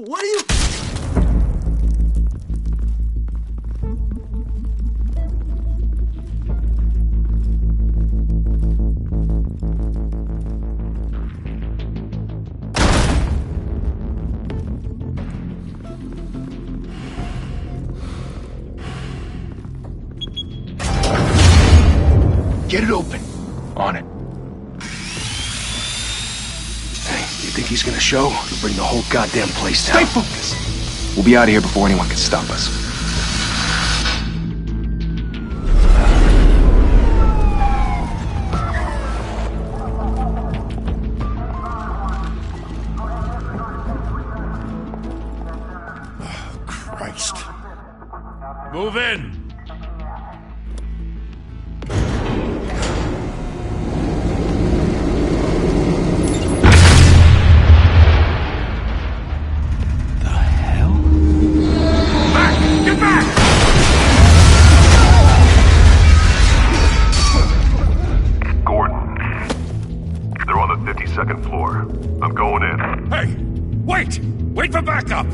What are you... Get it open. On it. Hey, you think he's gonna show? He'll bring the whole goddamn place down. Stay focused! We'll be out of here before anyone can stop us. Oh, Christ. Move in! Second floor. I'm going in. Hey! Wait! Wait for backup!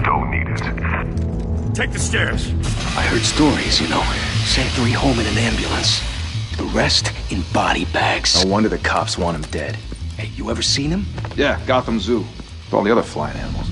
Don't need it. Take the stairs. I heard stories, you know. Sent 3 home in an ambulance. The rest in body bags. No wonder the cops want him dead. Hey, you ever seen him? Yeah, Gotham Zoo. With all the other flying animals.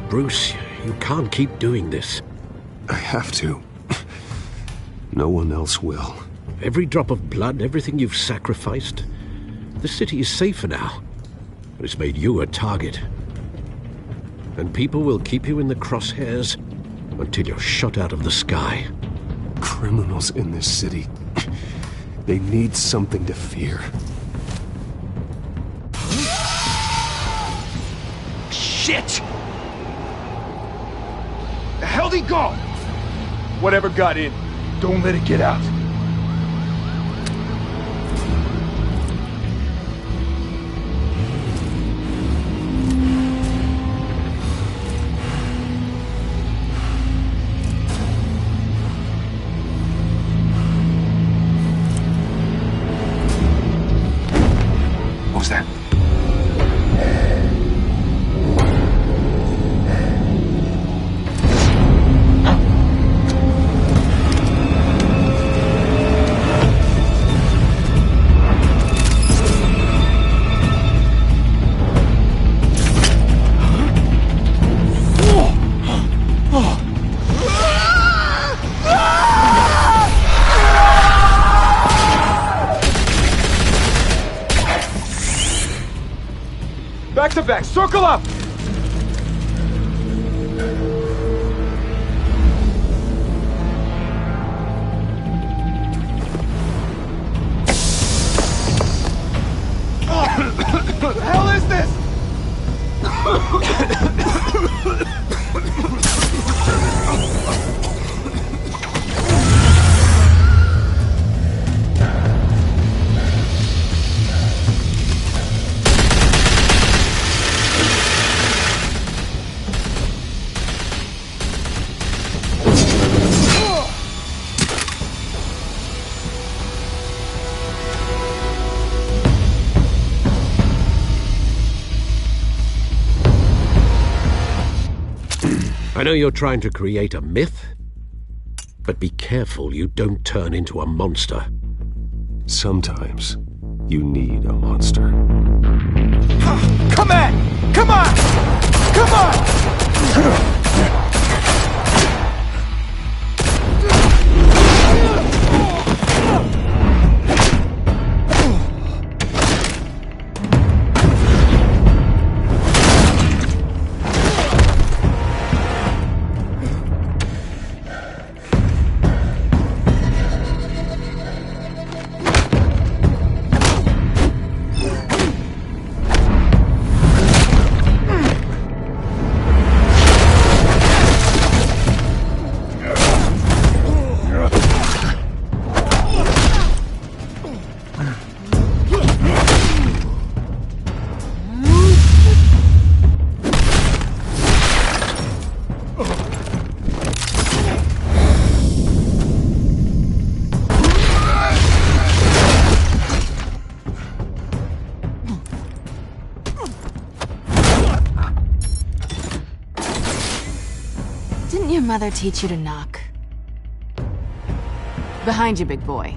Bruce, you can't keep doing this. I have to. No one else will. Every drop of blood, everything you've sacrificed. The city is safer now. But it's made you a target. And people will keep you in the crosshairs until you're shot out of the sky. Criminals in this city. They need something to fear. Shit! The hell'd he go? Whatever got in, don't let it get out. What was that? Back to back, circle up! What the hell is this? I know you're trying to create a myth, but be careful you don't turn into a monster. Sometimes you need a monster. Come on! Come on! Come on! mother teach you to knock? Behind you, big boy.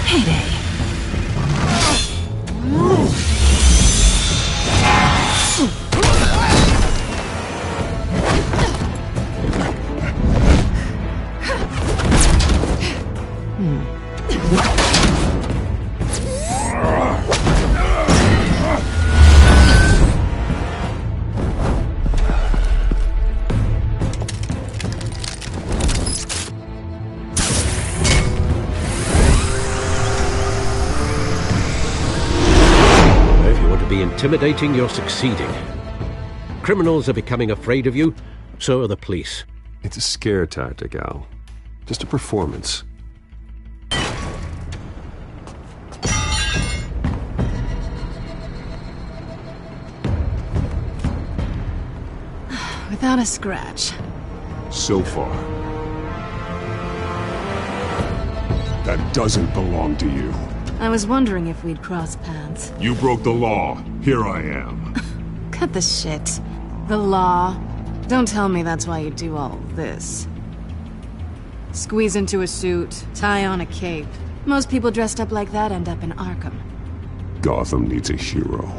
Heyday. Intimidating, you're succeeding. Criminals are becoming afraid of you, so are the police. It's a scare tactic, Al. Just a performance. Without a scratch. So far. That doesn't belong to you. I was wondering if we'd cross paths. You broke the law. Here I am. Cut the shit. The law. Don't tell me that's why you do all this. Squeeze into a suit, tie on a cape. Most people dressed up like that end up in Arkham. Gotham needs a hero.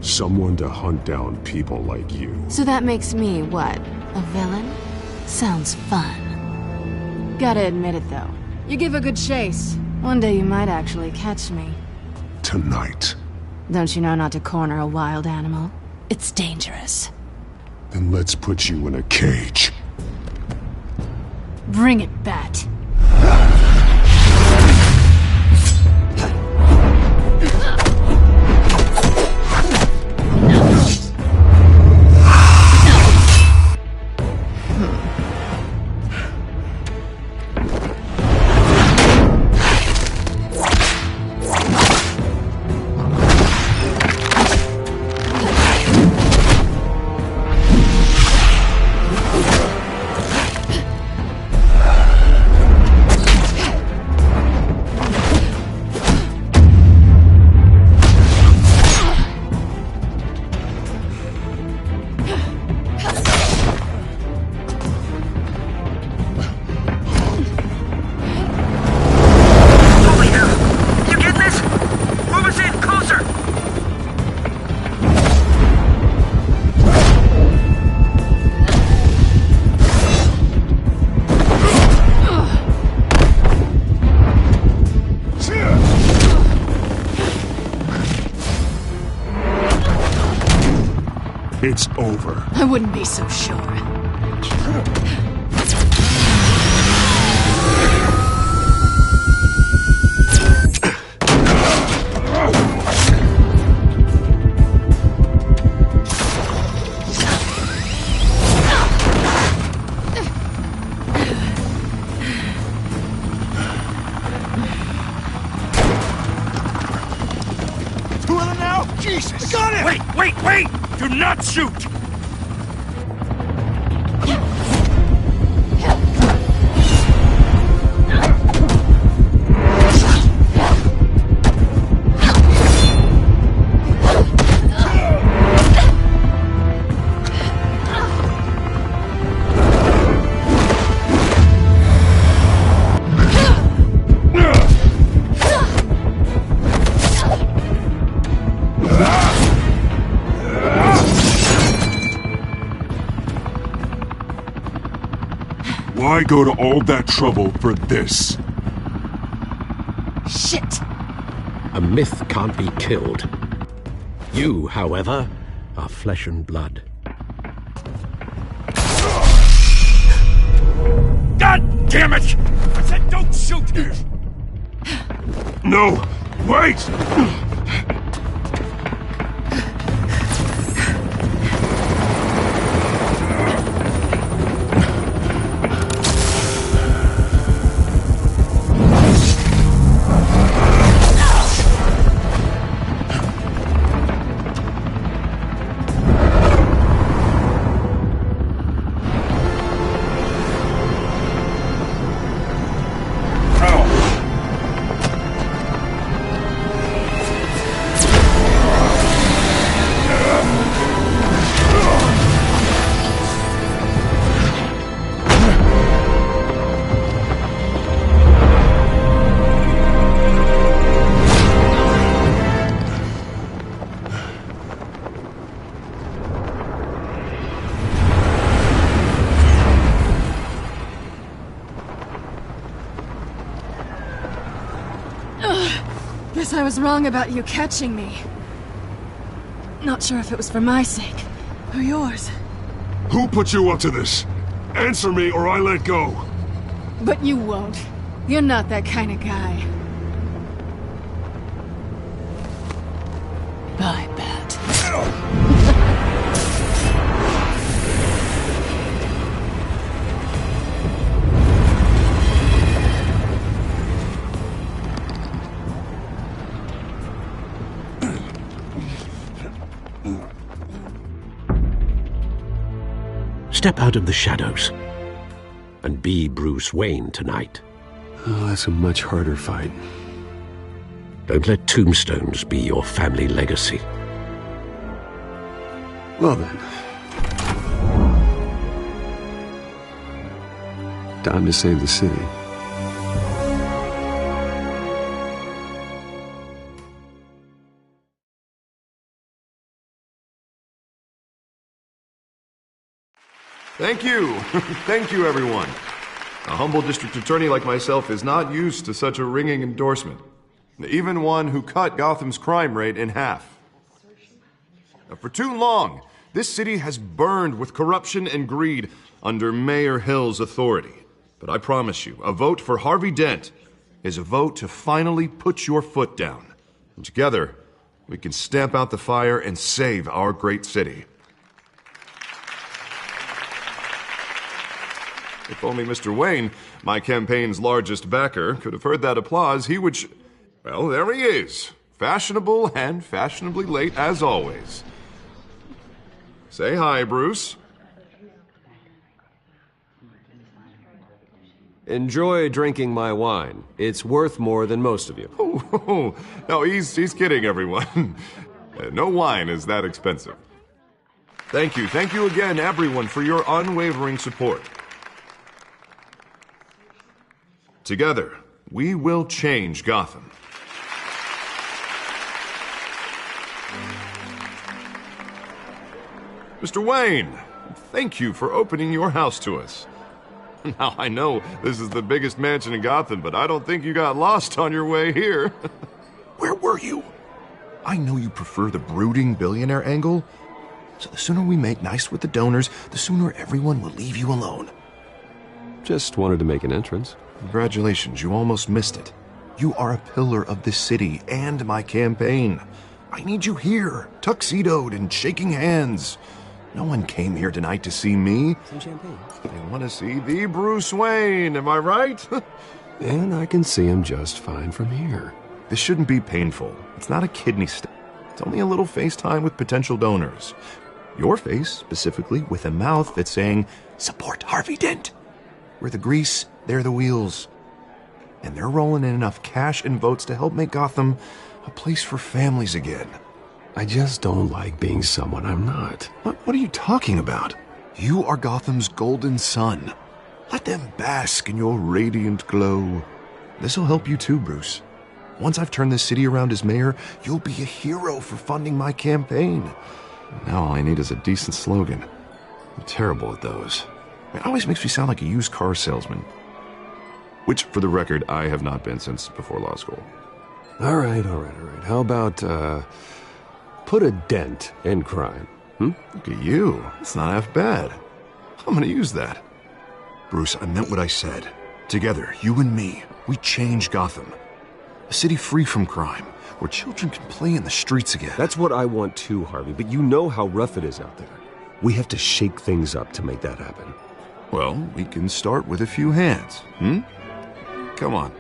Someone to hunt down people like you. So that makes me, what, a villain? Sounds fun. Gotta admit it, though. You give a good chase. One day you might actually catch me. Tonight. Don't you know not to corner a wild animal? It's dangerous. Then let's put you in a cage. Bring it, Bat. It's over. I wouldn't be so sure. Jesus! Got it! Wait! Do not shoot! Why go to all that trouble for this? Shit! A myth can't be killed. You, however, are flesh and blood. God damn it! I said don't shoot! No! Wait! Guess I was wrong about you catching me. Not sure if it was for my sake, or yours. Who put you up to this? Answer me or I let go. But you won't. You're not that kind of guy. Bye, Bat. Step out of the shadows and be Bruce Wayne tonight. Oh, that's a much harder fight. Don't let tombstones be your family legacy. Well then. Time to save the city. Thank you. Thank you, everyone. A humble district attorney like myself is not used to such a ringing endorsement. Even one who cut Gotham's crime rate in half. For too long, this city has burned with corruption and greed under Mayor Hill's authority. But I promise you, a vote for Harvey Dent is a vote to finally put your foot down. And together, we can stamp out the fire and save our great city. If only Mr. Wayne, my campaign's largest backer, could have heard that applause, he would... Well, there he is. Fashionable and fashionably late as always. Say hi, Bruce. Enjoy drinking my wine. It's worth more than most of you. Oh, no, he's kidding, everyone. No wine is that expensive. Thank you again, everyone, for your unwavering support. Together, we will change Gotham. Mr. Wayne, thank you for opening your house to us. Now, I know this is the biggest mansion in Gotham, but I don't think you got lost on your way here. Where were you? I know you prefer the brooding billionaire angle, so the sooner we make nice with the donors, the sooner everyone will leave you alone. Just wanted to make an entrance. Congratulations, you almost missed it. You are a pillar of this city and my campaign. I need you here, tuxedoed and shaking hands. No one came here tonight to see me. Some champagne. They want to see the Bruce Wayne, am I right? And I can see him just fine from here. This shouldn't be painful. It's not a kidney stone. It's only a little FaceTime with potential donors. Your face, specifically, with a mouth that's saying, support Harvey Dent. We're the grease, they're the wheels. And they're rolling in enough cash and votes to help make Gotham a place for families again. I just don't like being someone I'm not. What are you talking about? You are Gotham's golden sun. Let them bask in your radiant glow. This'll help you too, Bruce. Once I've turned this city around as mayor, you'll be a hero for funding my campaign. Now all I need is a decent slogan. I'm terrible at those. It always makes me sound like a used car salesman. Which, for the record, I have not been since before law school. All right. How about, put a dent in crime? Look at you. It's not half bad. I'm gonna use that. Bruce, I meant what I said. Together, you and me, we change Gotham. A city free from crime, where children can play in the streets again. That's what I want too, Harvey, but you know how rough it is out there. We have to shake things up to make that happen. Well, we can start with a few hands, Come on.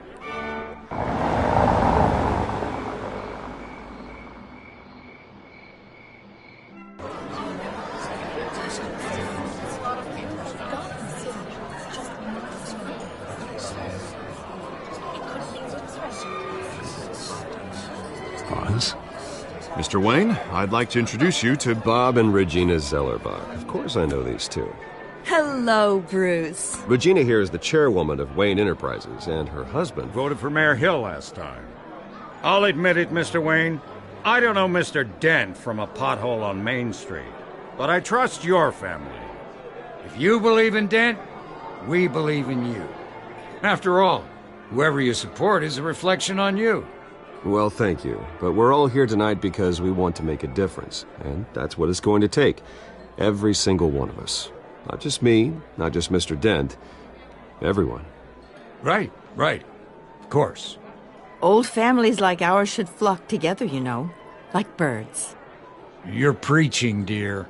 Pause. Mr. Wayne, I'd like to introduce you to Bob and Regina Zellerbach. Of course I know these two. Hello, Bruce. Regina here is the chairwoman of Wayne Enterprises, and her husband Voted for Mayor Hill last time. I'll admit it, Mr. Wayne. I don't know Mr. Dent from a pothole on Main Street, but I trust your family. If you believe in Dent, we believe in you. After all, whoever you support is a reflection on you. Well, thank you. But we're all here tonight because we want to make a difference. And that's what it's going to take. Every single one of us. Not just me, not just Mr. Dent. Everyone. Right. Of course. Old families like ours should flock together, you know. Like birds. You're preaching, dear.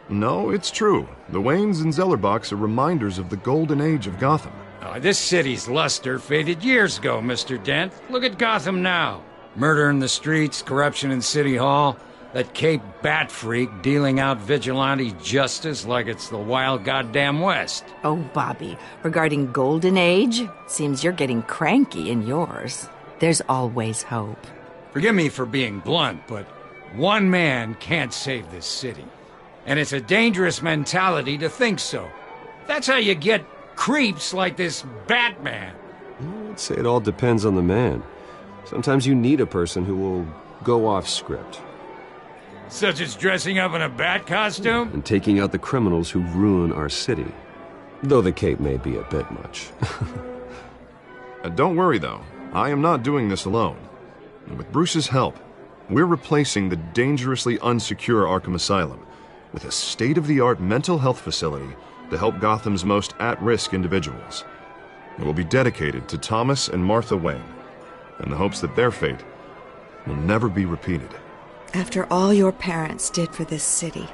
No, it's true. The Waynes and Zellerbachs are reminders of the golden age of Gotham. This city's luster faded years ago, Mr. Dent. Look at Gotham now. Murder in the streets, corruption in City Hall, that Cape Bat freak dealing out vigilante justice like it's the wild goddamn West. Oh, Bobby, regarding Golden Age, seems you're getting cranky in yours. There's always hope. Forgive me for being blunt, but one man can't save this city. And it's a dangerous mentality to think so. That's how you get creeps like this Batman. I'd say it all depends on the man. Sometimes you need a person who will go off script. Such as dressing up in a bat costume? And taking out the criminals who ruin our city. Though the cape may be a bit much. Don't worry, though. I am not doing this alone. With Bruce's help, we're replacing the dangerously unsecure Arkham Asylum with a state-of-the-art mental health facility to help Gotham's most at-risk individuals. It will be dedicated to Thomas and Martha Wayne, in the hopes that their fate will never be repeated. After all your parents did for this city,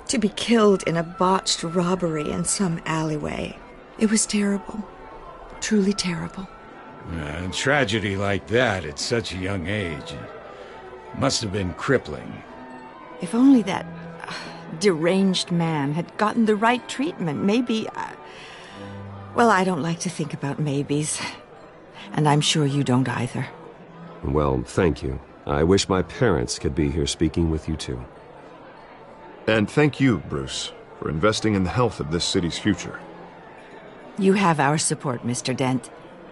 to be killed in a botched robbery in some alleyway, it was terrible. Truly terrible. A tragedy like that at such a young age must have been crippling. If only that deranged man had gotten the right treatment, maybe... Well, I don't like to think about maybes. And I'm sure you don't either. Well, thank you. I wish my parents could be here speaking with you too. And thank you, Bruce, for investing in the health of this city's future. You have our support, Mr. Dent.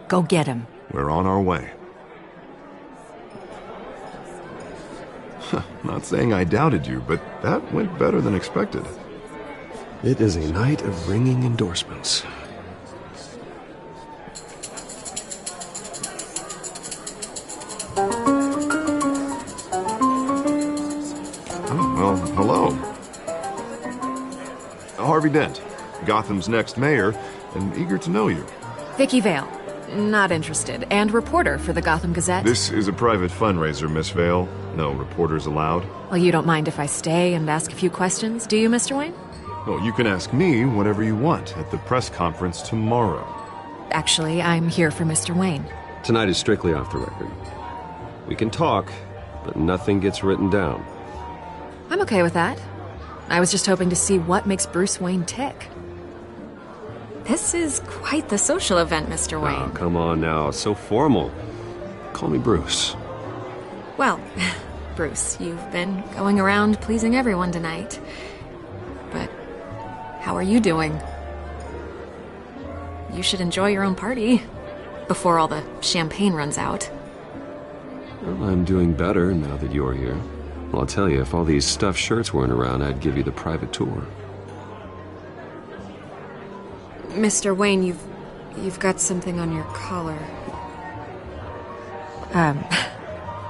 Go get him. We're on our way. Not saying I doubted you, but that went better than expected. It is a night of ringing endorsements. Well, hello. Harvey Dent, Gotham's next mayor, and eager to know you. Vicky Vale. Not interested. And reporter for the Gotham Gazette. This is a private fundraiser, Miss Vale. No reporters allowed. Well, you don't mind if I stay and ask a few questions, do you, Mr. Wayne? Well, you can ask me whatever you want at the press conference tomorrow. Actually, I'm here for Mr. Wayne. Tonight is strictly off the record. We can talk, but nothing gets written down. I'm okay with that. I was just hoping to see what makes Bruce Wayne tick. This is quite the social event, Mr. Wayne. Oh, come on now. So formal. Call me Bruce. Well, Bruce, you've been going around pleasing everyone tonight. But how are you doing? You should enjoy your own party before all the champagne runs out. Well, I'm doing better now that you're here. Well, I'll tell you, if all these stuffed shirts weren't around, I'd give you the private tour. Mr. Wayne, you've got something on your collar.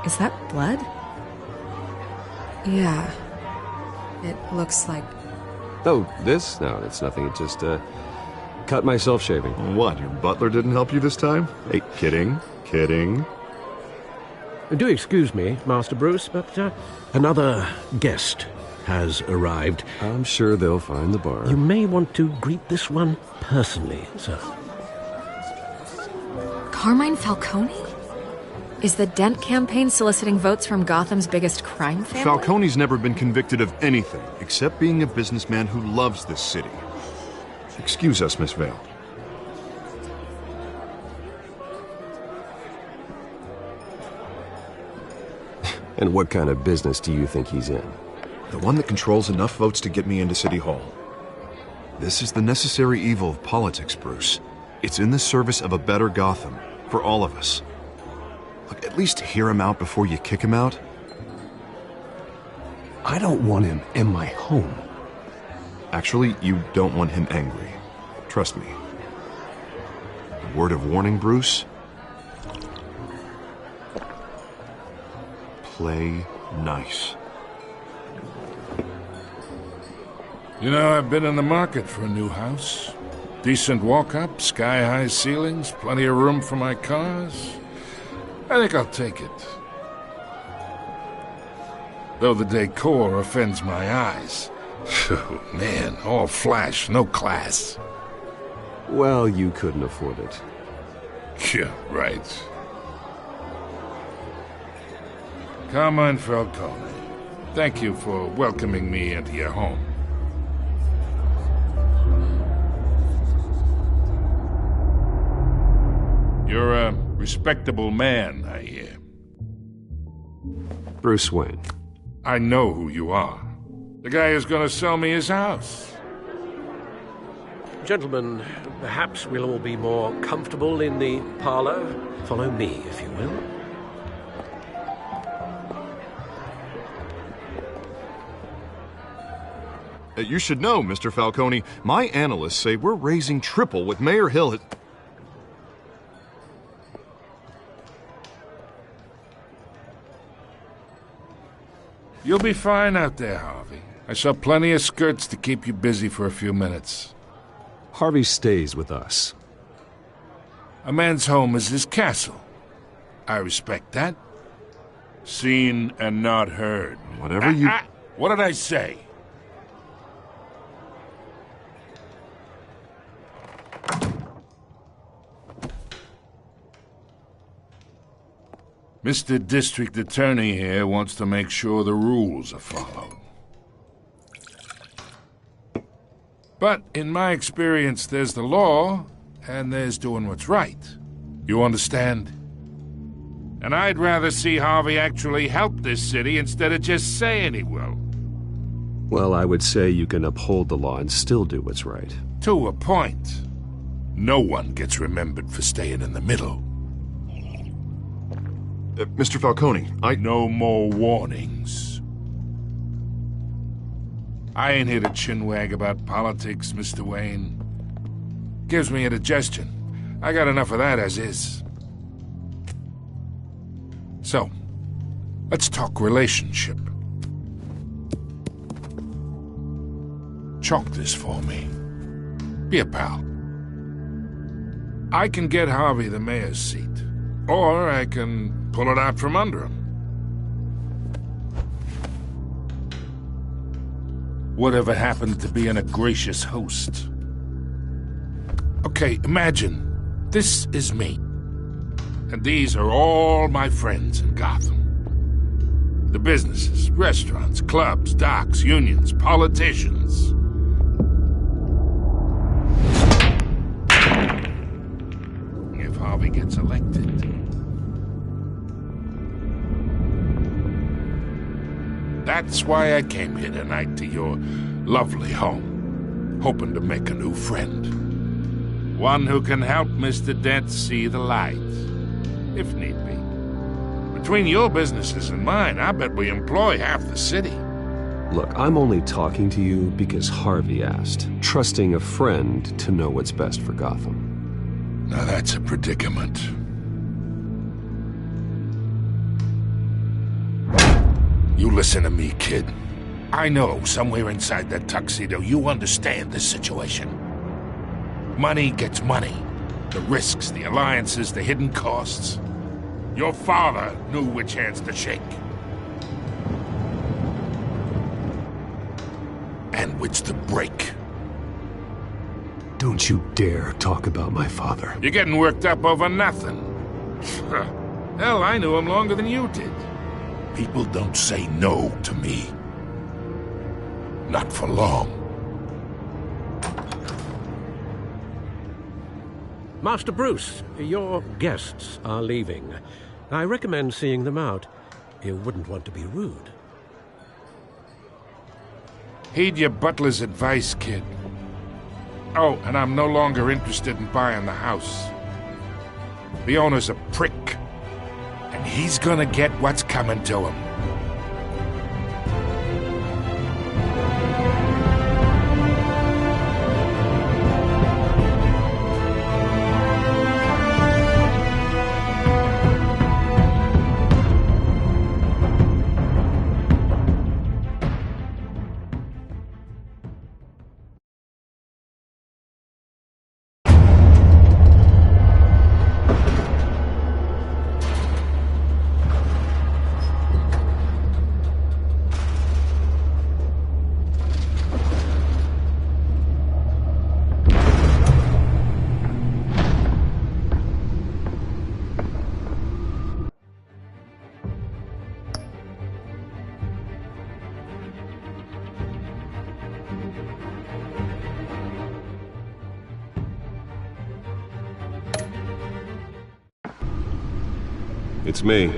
Is that blood? Yeah. It looks like... Oh, this? No, it's nothing. It just, cut myself shaving. What, your butler didn't help you this time? Hey, kidding. Do excuse me, Master Bruce, but another guest has arrived. I'm sure they'll find the bar. You may want to greet this one personally, sir. Carmine Falcone? Is the Dent campaign soliciting votes from Gotham's biggest crime family? Falcone's never been convicted of anything except being a businessman who loves this city. Excuse us, Miss Vale. And what kind of business do you think he's in? The one that controls enough votes to get me into City Hall. This is the necessary evil of politics, Bruce. It's in the service of a better Gotham, for all of us. Look, at least hear him out before you kick him out. I don't want him in my home. Actually, you don't want him angry. Trust me. A word of warning, Bruce? play nice. You know, I've been in the market for a new house. Decent walk-up, sky-high ceilings, plenty of room for my cars. I think I'll take it. Though the decor offends my eyes. Oh, man, all flash, no class. Well, you couldn't afford it. Yeah, right. Carmine Falcone, thank you for welcoming me into your home. You're a respectable man, I hear. Bruce Wayne. I know who you are. The guy who's going to sell me his house. Gentlemen, perhaps we'll all be more comfortable in the parlor. Follow me, if you will. You should know, Mr. Falcone, my analysts say we're raising triple what Mayor Hill has... You'll be fine out there, Harvey. I saw plenty of skirts to keep you busy for a few minutes. Harvey stays with us. A man's home is his castle. I respect that. Seen and not heard. Whatever you... What did I say? Mr. District Attorney here wants to make sure the rules are followed. But in my experience, there's the law, and there's doing what's right. You understand? And I'd rather see Harvey actually help this city instead of just saying he will. Well, I would say you can uphold the law and still do what's right. To a point. No one gets remembered for staying in the middle. Mr. Falcone, No more warnings. I ain't here to chinwag about politics, Mr. Wayne. Gives me indigestion. I got enough of that as is. So, let's talk relationship. Chalk this for me. Be a pal. I can get Harvey the mayor's seat, or I can pull it out from under him. Whatever happened to being a gracious host? Okay, imagine this is me, and these are all my friends in Gotham. The businesses, restaurants, clubs, docks, unions, politicians. If Harvey gets elected, that's why I came here tonight to your lovely home, hoping to make a new friend. One who can help Mr. Dent see the light, if need be. Between your businesses and mine, I bet we employ half the city. Look, I'm only talking to you because Harvey asked, trusting a friend to know what's best for Gotham. Now that's a predicament. You listen to me, kid. I know somewhere inside that tuxedo you understand this situation. Money gets money. The risks, the alliances, the hidden costs. Your father knew which hands to shake. And which to break. Don't you dare talk about my father. You're getting worked up over nothing. Hell, I knew him longer than you did. People don't say no to me. Not for long. Master Bruce, your guests are leaving. I recommend seeing them out. You wouldn't want to be rude. Heed your butler's advice, kid. Oh, and I'm no longer interested in buying the house. The owner's a prick. And he's gonna get what's coming to him. It's me.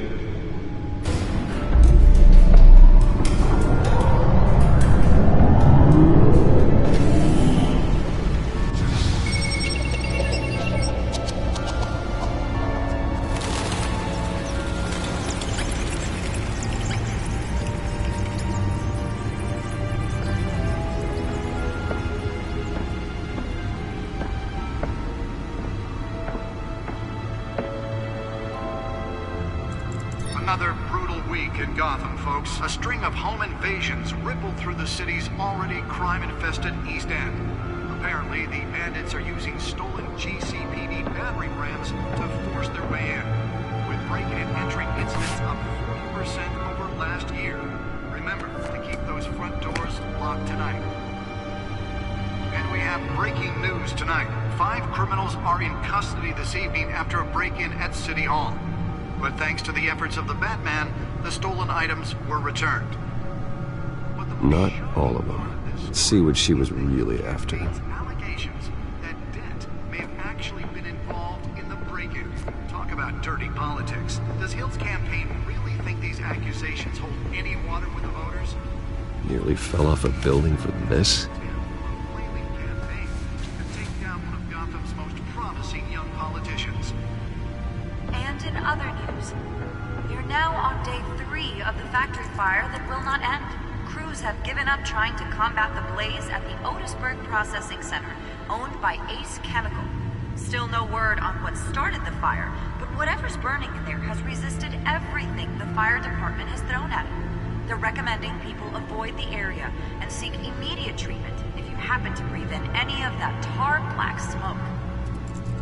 Another brutal week in Gotham, folks. A string of home invasions rippled through the city's already crime-infested East End. Apparently, the bandits are using stolen GCPD battering rams to force their way in, with break-in and entry incidents up 40% over last year. Remember to keep those front doors locked tonight. And we have breaking news tonight. 5 criminals are in custody this evening after a break-in at City Hall. But thanks to the efforts of the Batman, the stolen items were returned. Not all of them. Let's see what she was really after. Allegations that Dent may have actually been involved in the break-in. Talk about dirty politics. Does Hill's campaign really think these accusations hold any water with the voters? Nearly fell off a building for this? And in other news, you're now on day 3 of the factory fire that will not end. Crews have given up trying to combat the blaze at the Otisburg Processing Center, owned by Ace Chemical. Still no word on what started the fire, but whatever's burning in there has resisted everything the fire department has thrown at it. They're recommending people avoid the area and seek immediate treatment if you happen to breathe in any of that tar black smoke.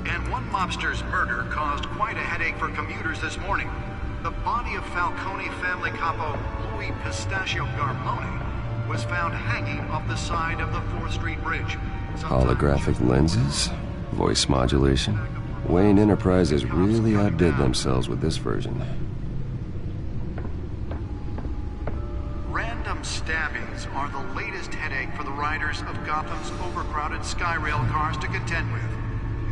And one mobster's murder caused quite a headache for commuters this morning. The body of Falcone family capo Louis Pistachio Garmone was found hanging off the side of the 4th Street Bridge. Holographic lenses? Voice modulation? Wayne Enterprises really outdid themselves with this version. Random stabbings are the latest headache for the riders of Gotham's overcrowded Skyrail cars to contend with.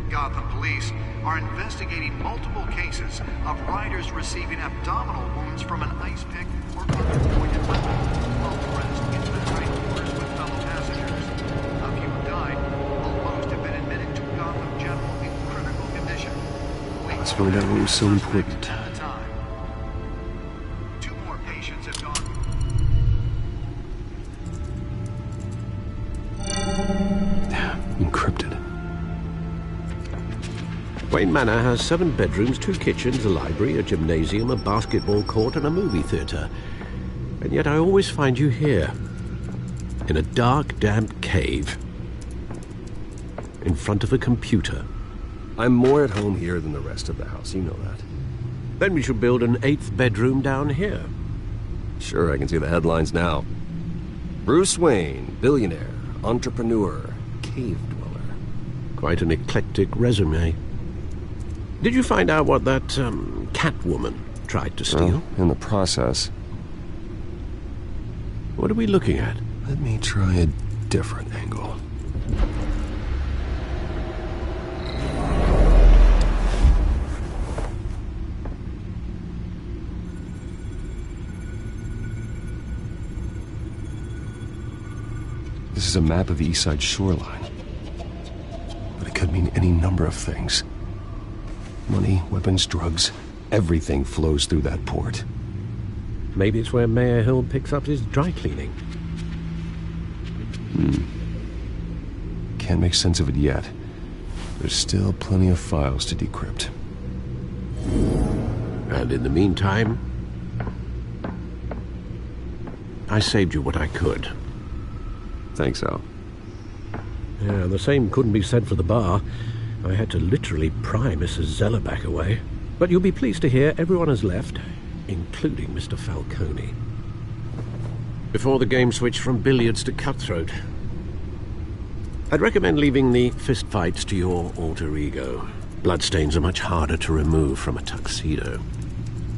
Gotham police are investigating multiple cases of riders receiving abdominal wounds from an ice pick or other pointed weapon, while pressed into the train quarters with fellow passengers. A few died, while most have been admitted to Gotham General in critical condition. Let's find out what was so important. 2 more patients have gone. Encrypted. Wayne Manor has 7 bedrooms, 2 kitchens, a library, a gymnasium, a basketball court, and a movie theater. And yet I always find you here, in a dark, damp cave, in front of a computer. I'm more at home here than the rest of the house, you know that. Then we should build an 8th bedroom down here. Sure, I can see the headlines now. Bruce Wayne, billionaire, entrepreneur, cave dweller. Quite an eclectic resume. Did you find out what that, Catwoman tried to steal? Well, in the process. What are we looking at? Let me try a different angle. This is a map of the East Side shoreline. But it could mean any number of things. Money, weapons, drugs, everything flows through that port. Maybe it's where Mayor Hill picks up his dry cleaning. Can't make sense of it yet. There's still plenty of files to decrypt. And in the meantime, I saved you what I could. Thanks, Al. Yeah, the same couldn't be said for the bar. I had to literally pry Mrs. Zellerback away. But you'll be pleased to hear everyone has left, including Mr. Falcone. Before the game switched from billiards to cutthroat. I'd recommend leaving the fistfights to your alter ego. Bloodstains are much harder to remove from a tuxedo.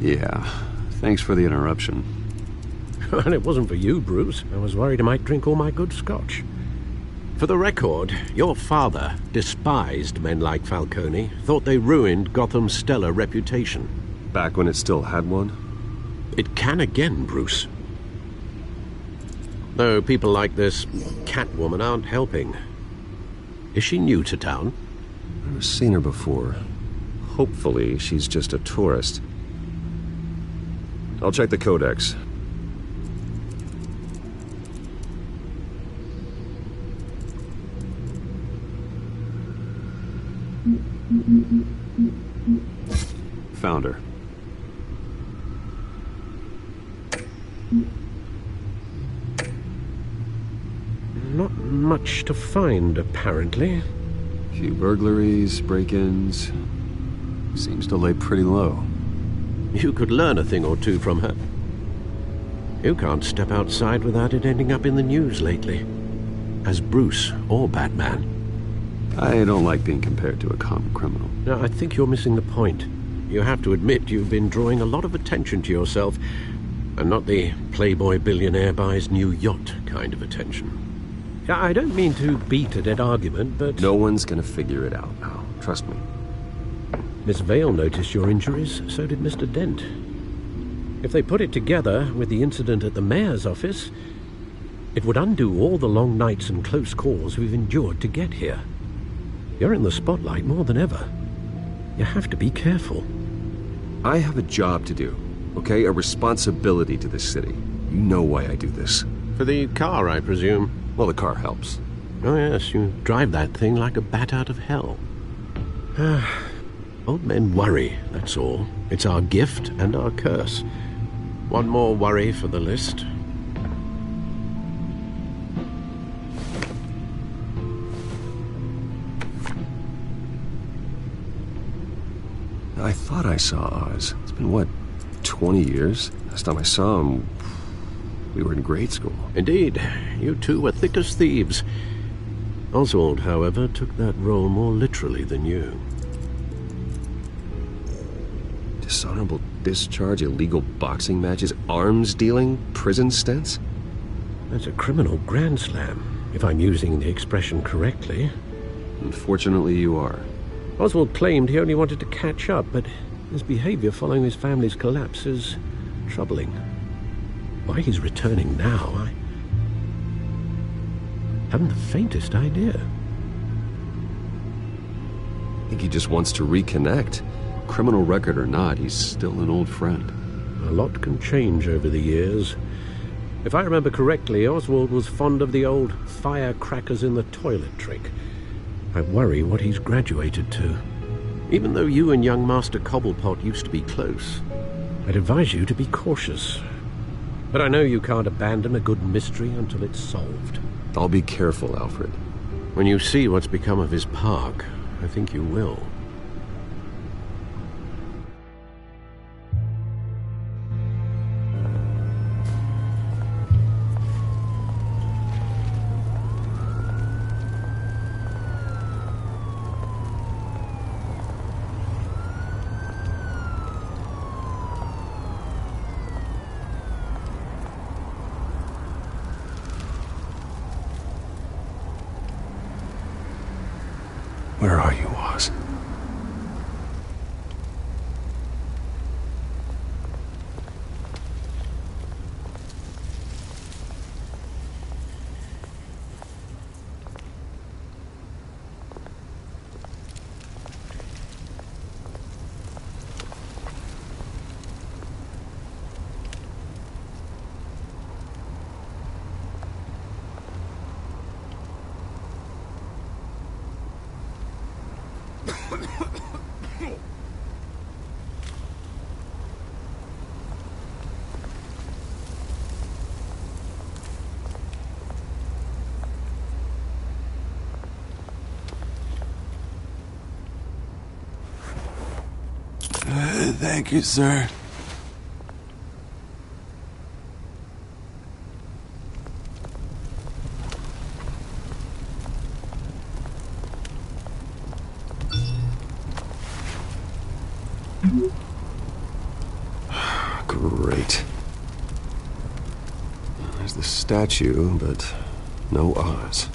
Yeah, thanks for the interruption. And it wasn't for you, Bruce. I was worried I might drink all my good scotch. For the record, your father despised men like Falcone, thought they ruined Gotham's stellar reputation. Back when it still had one? It can again, Bruce. Though people like this Catwoman aren't helping. Is she new to town? I've never seen her before. Hopefully, she's just a tourist. I'll check the codex. Found her. Not much to find, apparently. Few burglaries, break-ins. Seems to lay pretty low. You could learn a thing or two from her. You can't step outside without it ending up in the news lately. As Bruce or Batman. I don't like being compared to a common criminal. No, I think you're missing the point. You have to admit you've been drawing a lot of attention to yourself, and not the playboy billionaire buys new yacht kind of attention. I don't mean to beat a dead argument, but... No one's gonna figure it out now. Trust me. Miss Vale noticed your injuries, so did Mr. Dent. If they put it together with the incident at the mayor's office, it would undo all the long nights and close calls we've endured to get here. You're in the spotlight more than ever. You have to be careful. I have a job to do, okay? A responsibility to this city. You know why I do this. For the car, I presume? Well, the car helps. Oh yes, you drive that thing like a bat out of hell. Old men worry, that's all. It's our gift and our curse. One more worry for the list. I thought I saw Oz. It's been, what, 20 years? Last time I saw him, we were in grade school. Indeed. You two were thick as thieves. Oswald, however, took that role more literally than you. Dishonorable discharge, illegal boxing matches, arms dealing, prison stints? That's a criminal grand slam, if I'm using the expression correctly. Unfortunately, you are. Oswald claimed he only wanted to catch up, but his behavior following his family's collapse is troubling. Why he's returning now, I haven't the faintest idea. I think he just wants to reconnect. Criminal record or not, he's still an old friend. A lot can change over the years. If I remember correctly, Oswald was fond of the old firecrackers in the toilet trick. I worry what he's graduated to. Even though you and young Master Cobblepot used to be close, I'd advise you to be cautious. But I know you can't abandon a good mystery until it's solved. I'll be careful, Alfred. When you see what's become of his park, I think you will. Where are you, Oz? Thank you, sir. Great. There's the statue, but no Oz.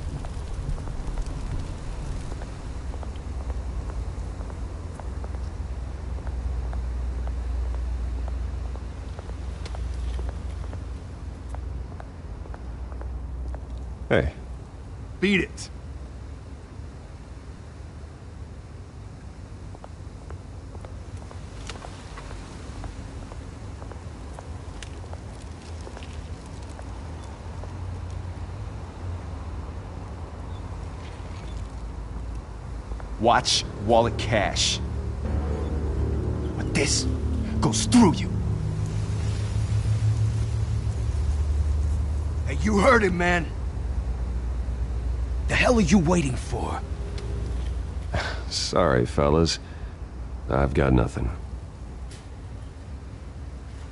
Hey. Beat it. Watch wallet cash. But this goes through you. Hey, you heard him, man. The hell are you waiting for? Sorry, fellas. I've got nothing.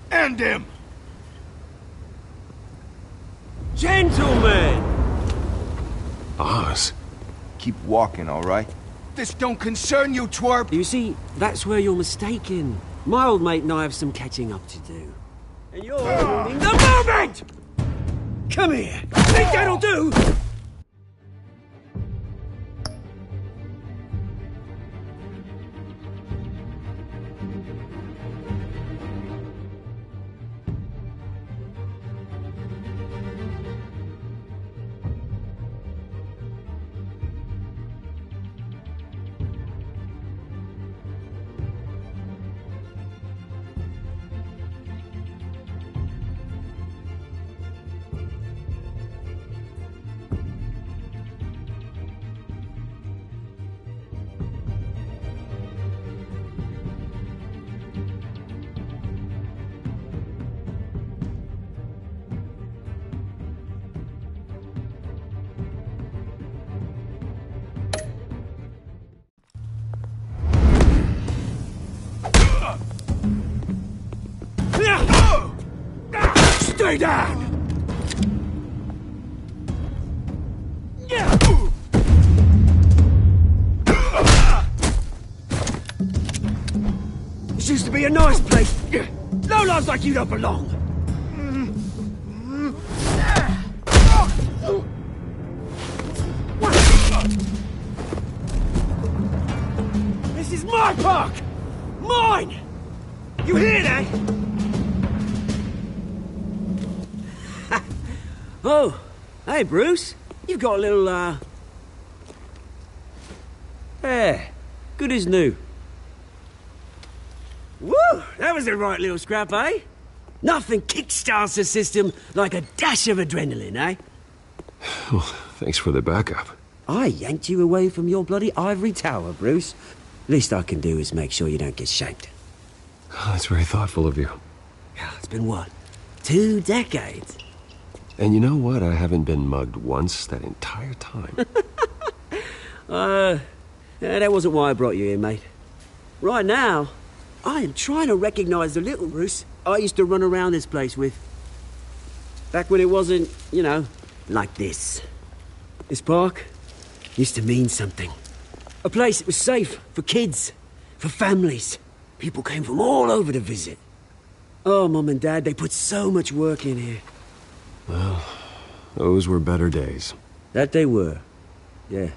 End him! Gentlemen! Oz. Keep walking, all right? This don't concern you, twerp! You see, that's where you're mistaken. My old mate and I have some catching up to do. And you're ruining the moment! Come here! Think that'll do? Stay down! This used to be a nice place. No lives like you don't belong. This is my park! Mine! You hear that? Oh, hey, Bruce. You've got a little, Yeah, good as new. Woo! That was a right little scrap, eh? Nothing kickstarts the system like a dash of adrenaline, eh? Well, thanks for the backup. I yanked you away from your bloody ivory tower, Bruce. Least I can do is make sure you don't get shanked. Oh, that's very thoughtful of you. It's been what? 2 decades? And you know what? I haven't been mugged once that entire time. That wasn't why I brought you here, mate. Right now, I am trying to recognize the little Bruce I used to run around this place with. Back when it wasn't, you know, like this. This park used to mean something. A place that was safe for kids, for families. People came from all over to visit. Oh, Mum and Dad, they put so much work in here. Well, those were better days. That they were. Yeah.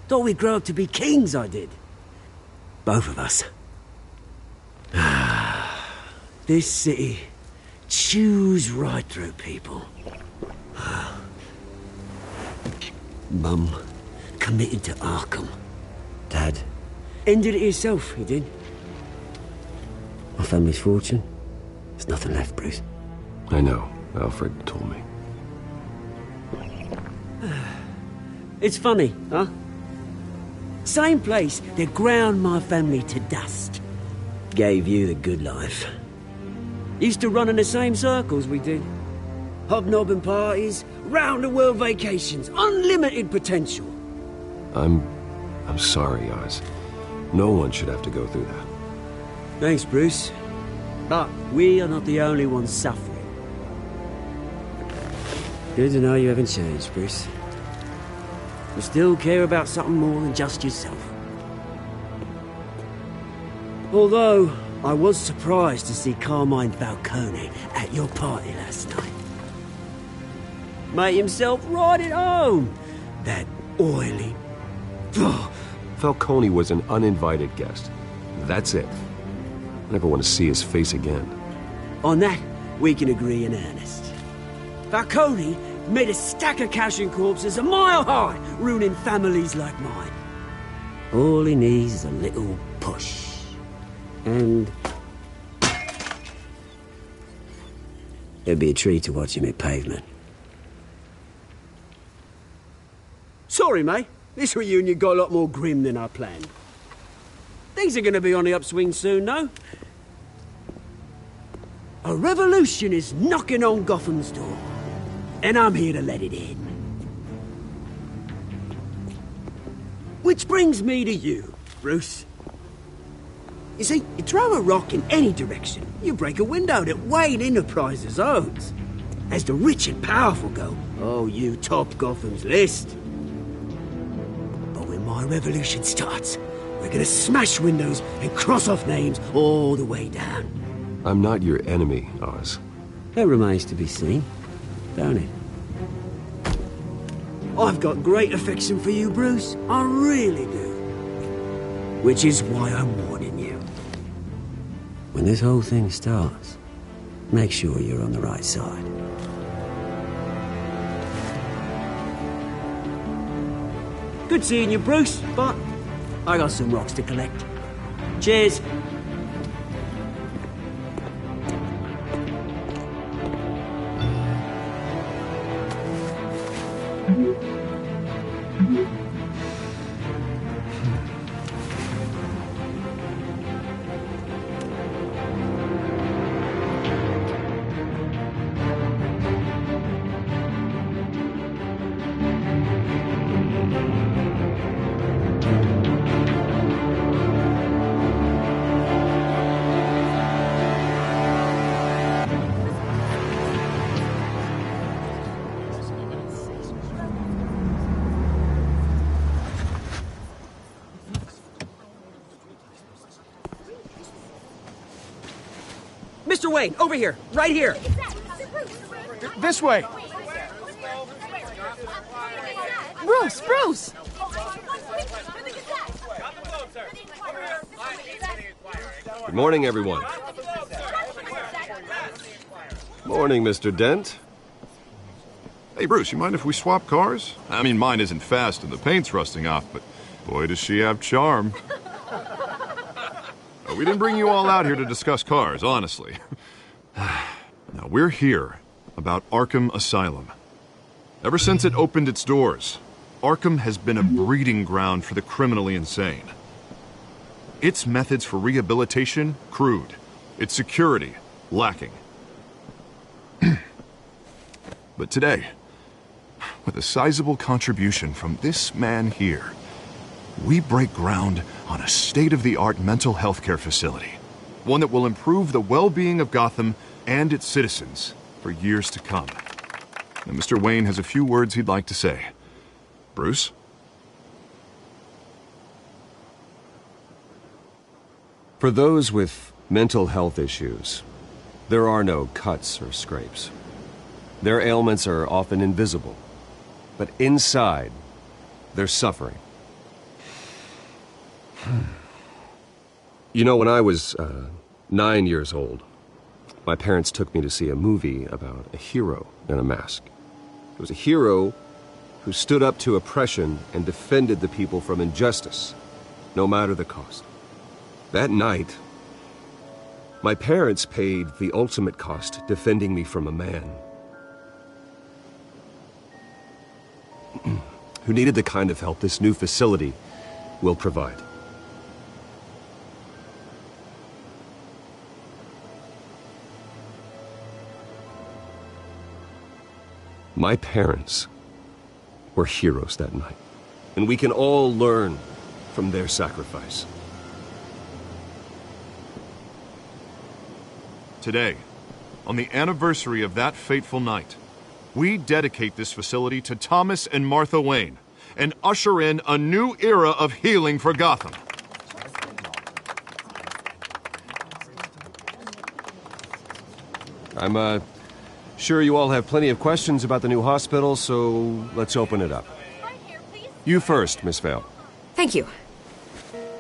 Thought we'd grow up to be kings, I did. Both of us. This city chews right through people. Mum committed to Arkham. Dad ended it himself, he did. My family's fortune. There's nothing left, Bruce. I know. Alfred told me. It's funny, huh? Same place that ground my family to dust. Gave you the good life. Used to run in the same circles we did. Hobnobbing parties, round-the-world vacations, unlimited potential. I'm sorry, Oz. No one should have to go through that. Thanks, Bruce. But we are not the only ones suffering. Good to know you haven't changed, Bruce. You still care about something more than just yourself. Although, I was surprised to see Carmine Falcone at your party last night. Made himself right at home. That oily... Falcone was an uninvited guest. That's it. I never want to see his face again. On that, we can agree in earnest. Falcone made a stack of cash and corpses a mile high, ruining families like mine. All he needs is a little push. And it'd be a treat to watch him hit pavement. Sorry, mate. This reunion got a lot more grim than I planned. Things are gonna be on the upswing soon, though. A revolution is knocking on Gotham's door, and I'm here to let it in. Which brings me to you, Bruce. You see, you throw a rock in any direction, you break a window that Wayne Enterprises owns. As the rich and powerful go, oh, you top Gotham's list. But when my revolution starts, we're gonna smash windows and cross off names all the way down. I'm not your enemy, Oz. That remains to be seen, don't it? I've got great affection for you, Bruce. I really do. Which is why I'm warning you. When this whole thing starts, make sure you're on the right side. Good seeing you, Bruce, but I got some rocks to collect. Cheers. Mr. Wayne, over here, right here. This way. Bruce! Good morning, everyone. Morning, Mr. Dent. Hey, Bruce, you mind if we swap cars? I mean, mine isn't fast and the paint's rusting off, but boy, does she have charm. We didn't bring you all out here to discuss cars, honestly. Now, we're here about Arkham Asylum. Ever since it opened its doors, Arkham has been a breeding ground for the criminally insane. Its methods for rehabilitation, crude. Its security, lacking. But today, with a sizable contribution from this man here, we break ground on a state-of-the-art mental health care facility. One that will improve the well-being of Gotham and its citizens for years to come. And Mr. Wayne has a few words he'd like to say. Bruce? For those with mental health issues, there are no cuts or scrapes. Their ailments are often invisible, but inside, they're suffering. You know, when I was 9 years old, my parents took me to see a movie about a hero in a mask. It was a hero who stood up to oppression and defended the people from injustice, no matter the cost. That night, my parents paid the ultimate cost defending me from a man who needed the kind of help this new facility will provide. My parents were heroes that night, and we can all learn from their sacrifice. Today, on the anniversary of that fateful night, we dedicate this facility to Thomas and Martha Wayne and usher in a new era of healing for Gotham. I'm sure you all have plenty of questions about the new hospital, so let's open it up. You first, Miss Vale. Thank you.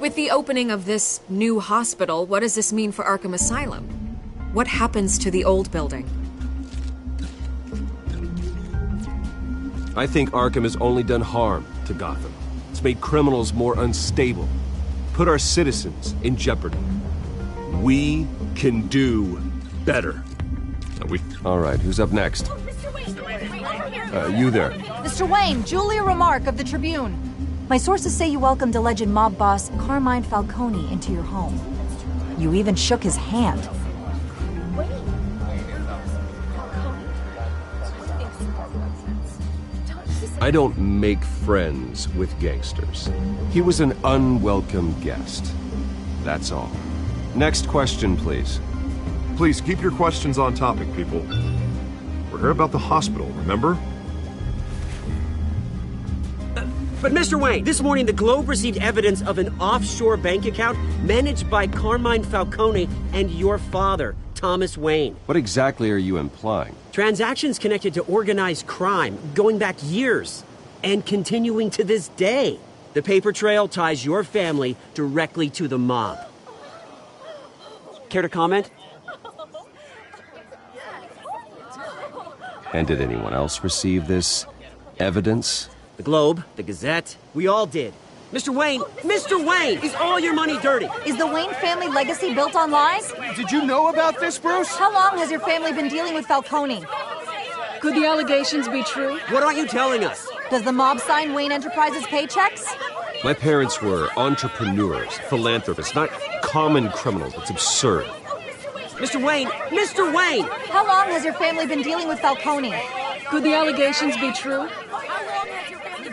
With the opening of this new hospital, what does this mean for Arkham Asylum? What happens to the old building? I think Arkham has only done harm to Gotham. It's made criminals more unstable, put our citizens in jeopardy. We can do better. All right, who's up next? You there. Mr. Wayne, Julia Remark of the Tribune. My sources say you welcomed alleged mob boss Carmine Falcone into your home. You even shook his hand. I don't make friends with gangsters. He was an unwelcome guest. That's all. Next question, please. Please keep your questions on topic, people. We're here about the hospital, remember? But Mr. Wayne, this morning the Globe received evidence of an offshore bank account managed by Carmine Falcone and your father, Thomas Wayne. What exactly are you implying? Transactions connected to organized crime, going back years, and continuing to this day. The paper trail ties your family directly to the mob. Care to comment? And did anyone else receive this evidence? The Globe, the Gazette, we all did. Mr. Wayne, is all your money dirty? Is the Wayne family legacy built on lies? Did you know about this, Bruce? How long has your family been dealing with Falcone? Could the allegations be true? What aren't you telling us? Does the mob sign Wayne Enterprises paychecks? My parents were entrepreneurs, philanthropists, not common criminals. It's absurd. Mr. Wayne! How long has your family been dealing with Falcone? Could the allegations be true?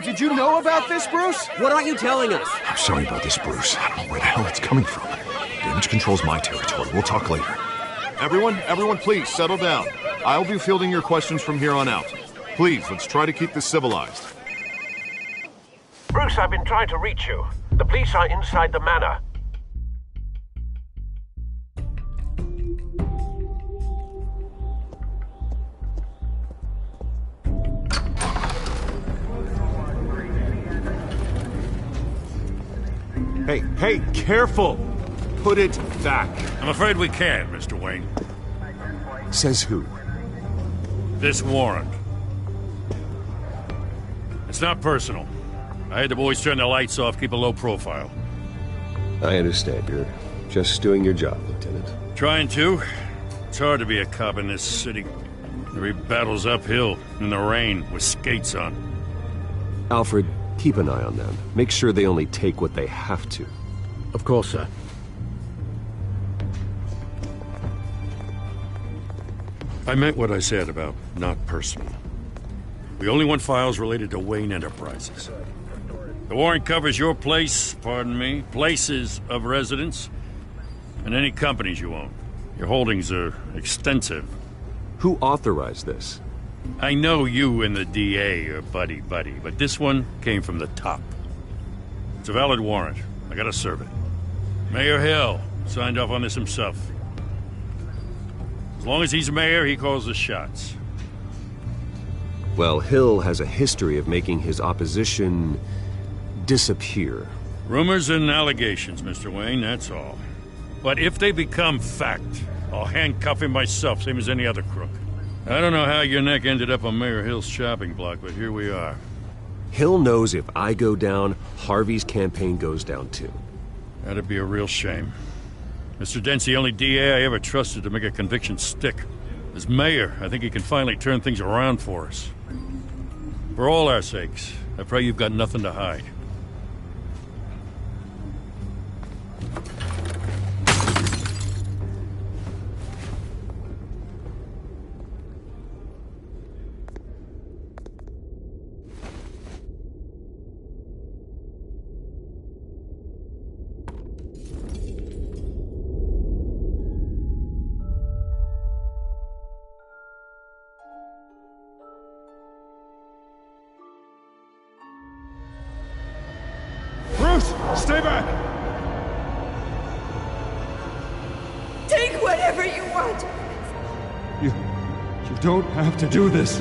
Did you know about this, Bruce? What aren't you telling us? I'm sorry about this, Bruce. I don't know where the hell it's coming from. Damage control's my territory. We'll talk later. Everyone, please settle down. I'll be fielding your questions from here on out. Please, let's try to keep this civilized. Bruce, I've been trying to reach you. The police are inside the manor. Hey, careful! Put it back. I'm afraid we can't, Mr. Wayne. Says who? This warrant. It's not personal. I had the boys turn the lights off, keep a low profile. I understand. You're just doing your job, Lieutenant. Trying to. It's hard to be a cop in this city. Every battle's uphill, in the rain, with skates on. Alfred, keep an eye on them. Make sure they only take what they have to. Of course, sir. I meant what I said about not personal. We only want files related to Wayne Enterprises. The warrant covers your places of residence, and any companies you own. Your holdings are extensive. Who authorized this? I know you and the DA are buddy-buddy, but this one came from the top. It's a valid warrant. I gotta serve it. Mayor Hill signed off on this himself. As long as he's mayor, he calls the shots. Well, Hill has a history of making his opposition disappear. Rumors and allegations, Mr. Wayne, that's all. But if they become fact, I'll handcuff him myself, same as any other crook. I don't know how your neck ended up on Mayor Hill's shopping block, but here we are. Hill knows if I go down, Harvey's campaign goes down too. That'd be a real shame. Mr. Dent's the only DA I ever trusted to make a conviction stick. As mayor, I think he can finally turn things around for us. For all our sakes, I pray you've got nothing to hide. Stay back! Take whatever you want! You don't have to do this.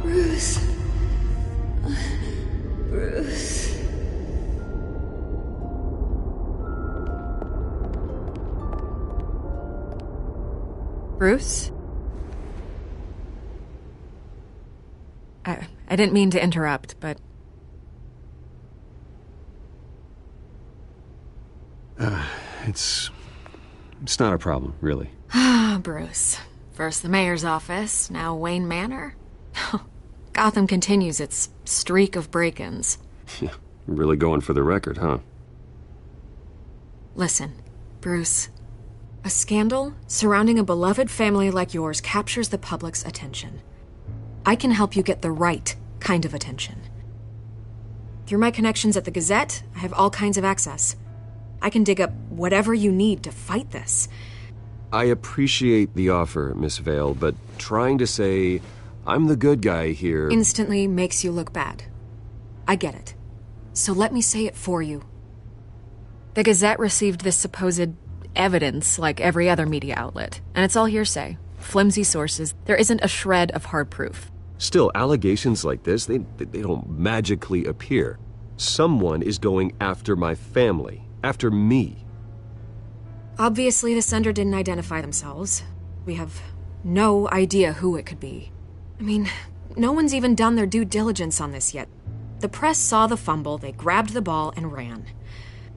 Bruce. Bruce. Bruce? I didn't mean to interrupt, but... It's not a problem, really. Ah, Bruce. First the mayor's office, now Wayne Manor. Gotham continues its streak of break-ins. Yeah, really going for the record, huh? Listen, Bruce. A scandal surrounding a beloved family like yours captures the public's attention. I can help you get the right kind of attention. Through my connections at the Gazette, I have all kinds of access. I can dig up whatever you need to fight this. I appreciate the offer, Miss Vale, but trying to say I'm the good guy here... instantly makes you look bad. I get it. So let me say it for you. The Gazette received this supposed evidence like every other media outlet, and it's all hearsay. Flimsy sources. There isn't a shred of hard proof. Still, allegations like this, they don't magically appear. Someone is going after my family. After me. Obviously, the sender didn't identify themselves. We have no idea who it could be. I mean, no one's even done their due diligence on this yet. The press saw the fumble, they grabbed the ball and ran.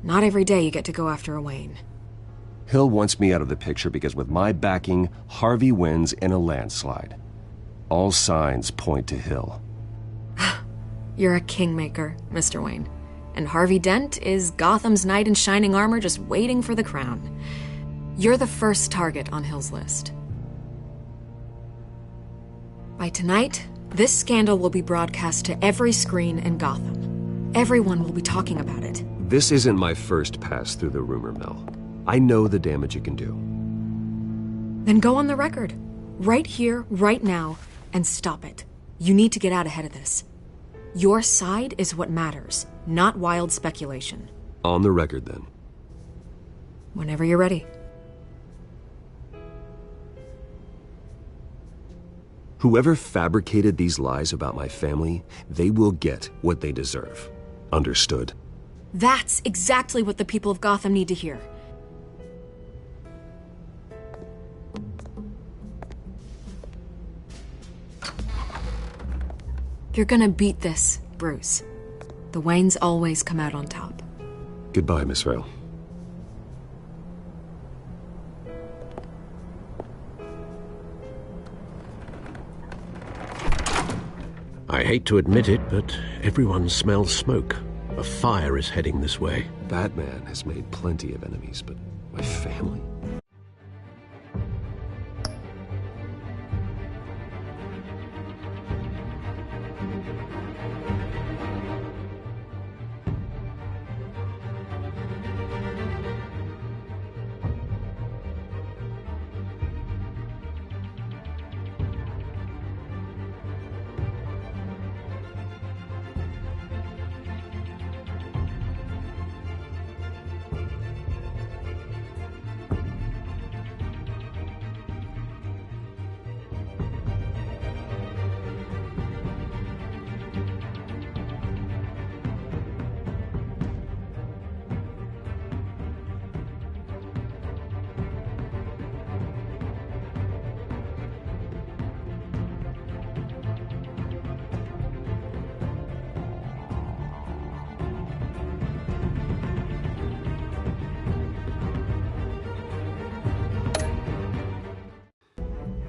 Not every day you get to go after a Wayne. Hill wants me out of the picture because with my backing, Harvey wins in a landslide. All signs point to Hill. You're a kingmaker, Mr. Wayne. And Harvey Dent is Gotham's knight in shining armor just waiting for the crown. You're the first target on Hill's list. By tonight, this scandal will be broadcast to every screen in Gotham. Everyone will be talking about it. This isn't my first pass through the rumor mill. I know the damage it can do. Then go on the record. Right here, right now, and stop it. You need to get out ahead of this. Your side is what matters, not wild speculation. On the record, then. Whenever you're ready. Whoever fabricated these lies about my family, they will get what they deserve. Understood? That's exactly what the people of Gotham need to hear. You're gonna beat this, Bruce. The Waynes always come out on top. Goodbye, Miss Vale. I hate to admit it, but everyone smells smoke. A fire is heading this way. Batman has made plenty of enemies, but my family?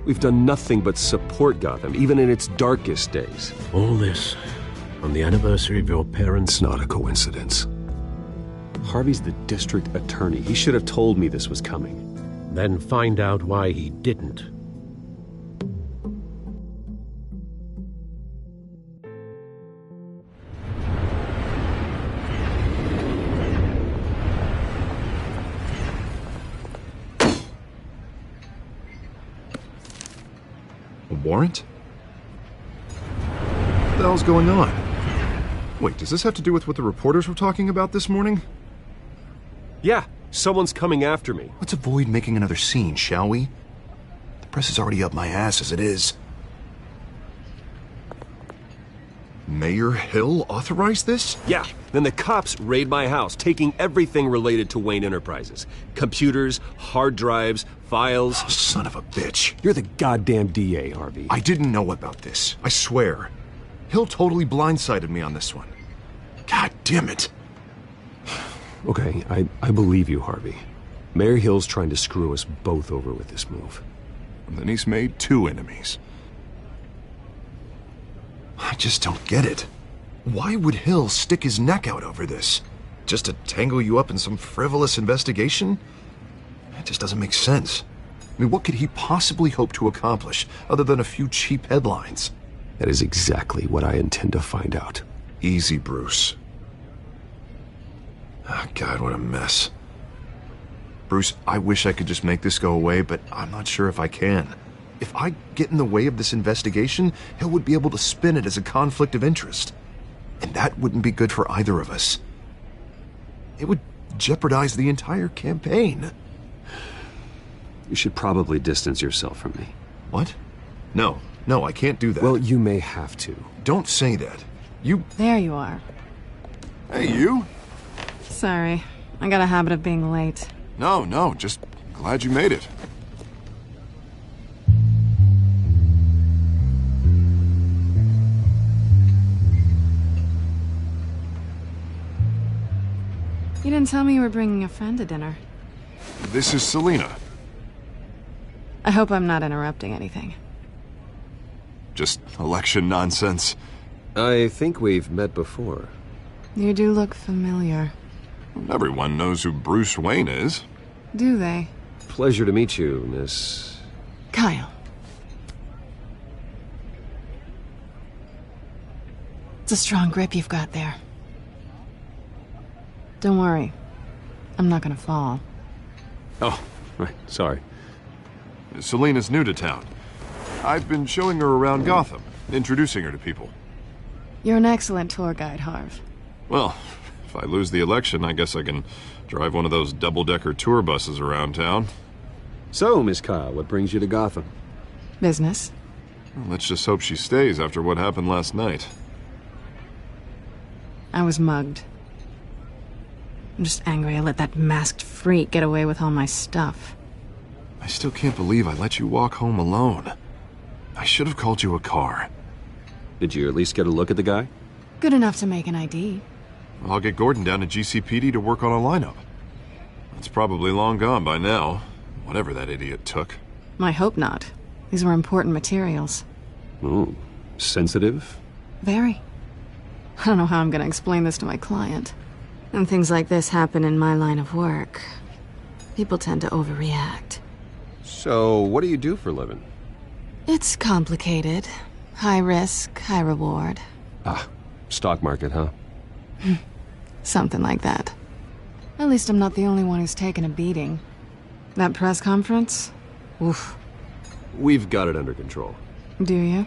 We've done nothing but support Gotham, even in its darkest days. All this on the anniversary of your parents' It's not a coincidence. Harvey's the district attorney. He should have told me this was coming. Then find out why he didn't. Warrant? What the hell's going on? Wait, does this have to do with what the reporters were talking about this morning? Yeah, someone's coming after me. Let's avoid making another scene, shall we? The press is already up my ass as it is. Mayor Hill authorized this? Yeah, Then the cops raid my house, taking everything related to Wayne Enterprises. Computers, hard drives, files. Oh, son of a bitch. You're the goddamn DA, Harvey. I didn't know about this. I swear. Hill totally blindsided me on this one. God damn it. Okay, I believe you, Harvey. Mayor Hill's trying to screw us both over with this move. And then he's made 2 enemies. I just don't get it. Why would Hill stick his neck out over this? Just to tangle you up in some frivolous investigation? It just doesn't make sense. I mean, what could he possibly hope to accomplish other than a few cheap headlines? That is exactly what I intend to find out. Easy, Bruce. Oh, God, what a mess. Bruce, I wish I could just make this go away, but I'm not sure if I can. If I get in the way of this investigation, Hill would be able to spin it as a conflict of interest. And that wouldn't be good for either of us. It would jeopardize the entire campaign. You should probably distance yourself from me. What? No, I can't do that. Well, you may have to. Don't say that. There you are. Hey, you? Sorry. I got a habit of being late. No, just glad you made it. You didn't tell me you were bringing a friend to dinner. This is Selena. I hope I'm not interrupting anything. Just election nonsense. I think we've met before. You do look familiar. Everyone knows who Bruce Wayne is. Do they? Pleasure to meet you, Miss... Kyle. It's a strong grip you've got there. Don't worry. I'm not gonna fall. Oh, right. Sorry. Selena's new to town. I've been showing her around Gotham, introducing her to people. You're an excellent tour guide, Harv. Well, if I lose the election, I guess I can drive one of those double-decker tour buses around town. So, Miss Kyle, what brings you to Gotham? Business. Well, let's just hope she stays after what happened last night. I was mugged. I'm just angry I let that masked freak get away with all my stuff. I still can't believe I let you walk home alone. I should have called you a car. Did you at least get a look at the guy? Good enough to make an ID. I'll get Gordon down to GCPD to work on a lineup. It's probably long gone by now, whatever that idiot took. I hope not. These were important materials. Ooh, sensitive? Very. I don't know how I'm gonna explain this to my client. When things like this happen in my line of work, people tend to overreact. So, what do you do for a living? It's complicated. High risk, high reward. Ah, stock market, huh? Something like that. At least I'm not the only one who's taken a beating. That press conference? Oof. We've got it under control. Do you?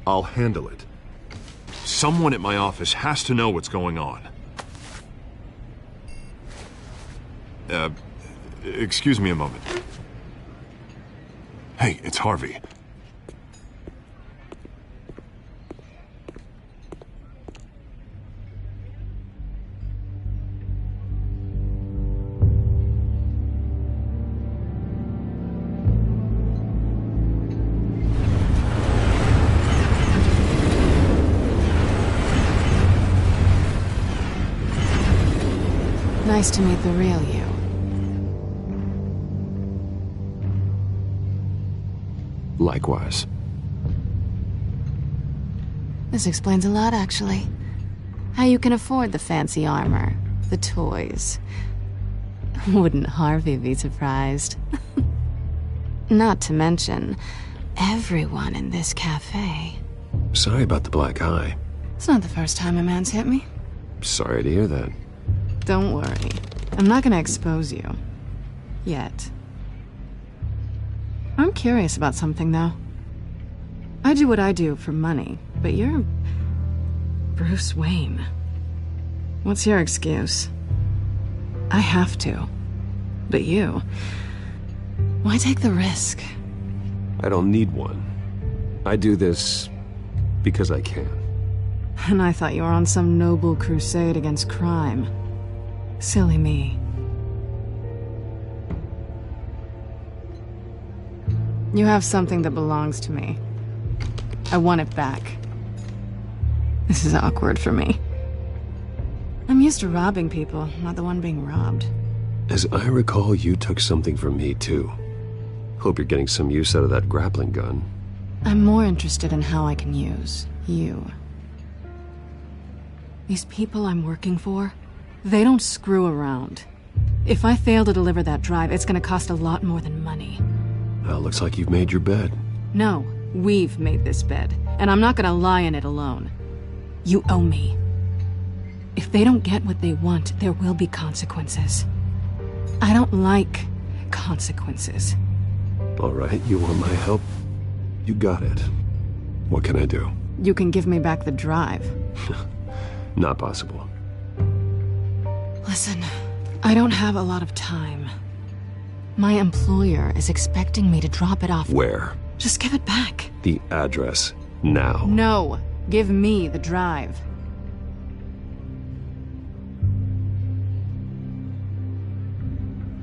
I'll handle it. Someone at my office has to know what's going on. Excuse me a moment. Hey, it's Harvey. Nice to meet the real you. Likewise. This explains a lot, actually. How you can afford the fancy armor, the toys. Wouldn't Harvey be surprised? Not to mention, everyone in this cafe. Sorry about the black eye. It's not the first time a man's hit me. Sorry to hear that. Don't worry. I'm not gonna expose you. Yet. I'm curious about something, though. I do what I do for money, but you're... Bruce Wayne. What's your excuse? I have to. But you... Why take the risk? I don't need one. I do this because I can. And I thought you were on some noble crusade against crime. Silly me. You have something that belongs to me. I want it back. This is awkward for me. I'm used to robbing people, not the one being robbed. As I recall, you took something from me, too. Hope you're getting some use out of that grappling gun. I'm more interested in how I can use you. These people I'm working for, they don't screw around. If I fail to deliver that drive, it's gonna cost a lot more than money. Well, looks like you've made your bed. No, we've made this bed, and I'm not gonna lie in it alone. You owe me. If they don't get what they want, there will be consequences. I don't like consequences. All right, you want my help? You got it. What can I do? You can give me back the drive. Not possible. Listen, I don't have a lot of time. My employer is expecting me to drop it off. Where? Just give it back. The address, now. No, give me the drive.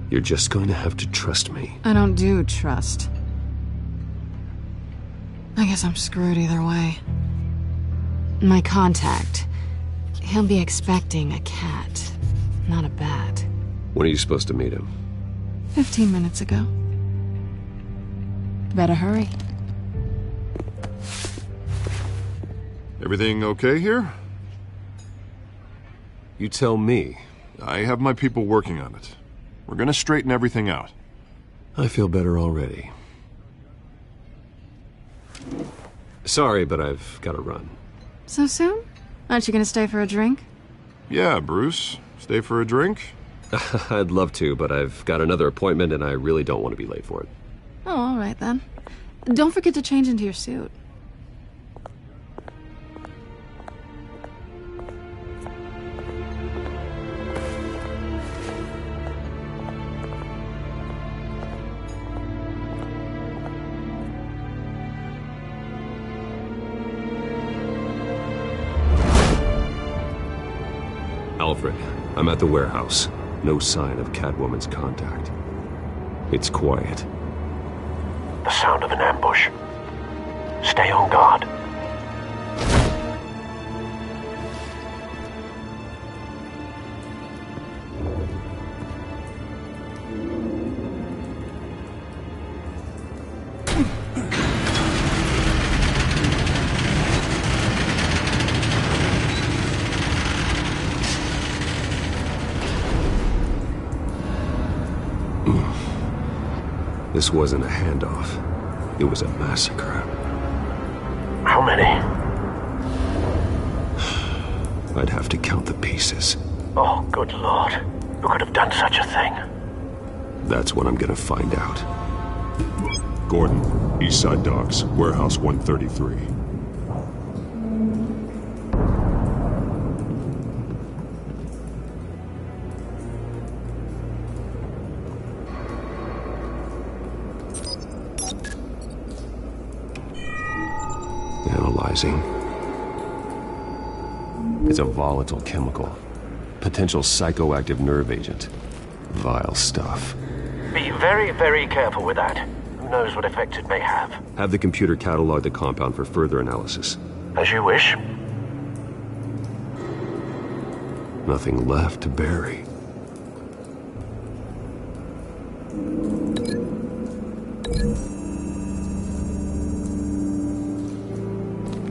You're just going to have to trust me. I don't do trust. I guess I'm screwed either way. My contact, he'll be expecting a cat, not a bat. When are you supposed to meet him? 15 minutes ago. Better hurry. Everything okay here? You tell me. I have my people working on it. We're gonna straighten everything out. I feel better already. Sorry, but I've got to run. So soon? Aren't you gonna stay for a drink? Yeah, Bruce. Stay for a drink? I'd love to, but I've got another appointment and I really don't want to be late for it. Oh, all right then. Don't forget to change into your suit. Alfred, I'm at the warehouse. No sign of Catwoman's contact. It's quiet. The sound of an ambush. Stay on guard. This wasn't a handoff. It was a massacre. How many? I'd have to count the pieces. Oh, good Lord. Who could have done such a thing? That's what I'm gonna find out. Gordon, Eastside Docks, Warehouse 133. Analyzing. It's a volatile chemical. Potential psychoactive nerve agent. Vile stuff. Be very, very careful with that. Who knows what effect it may have. Have the computer catalog the compound for further analysis. As you wish. Nothing left to bury.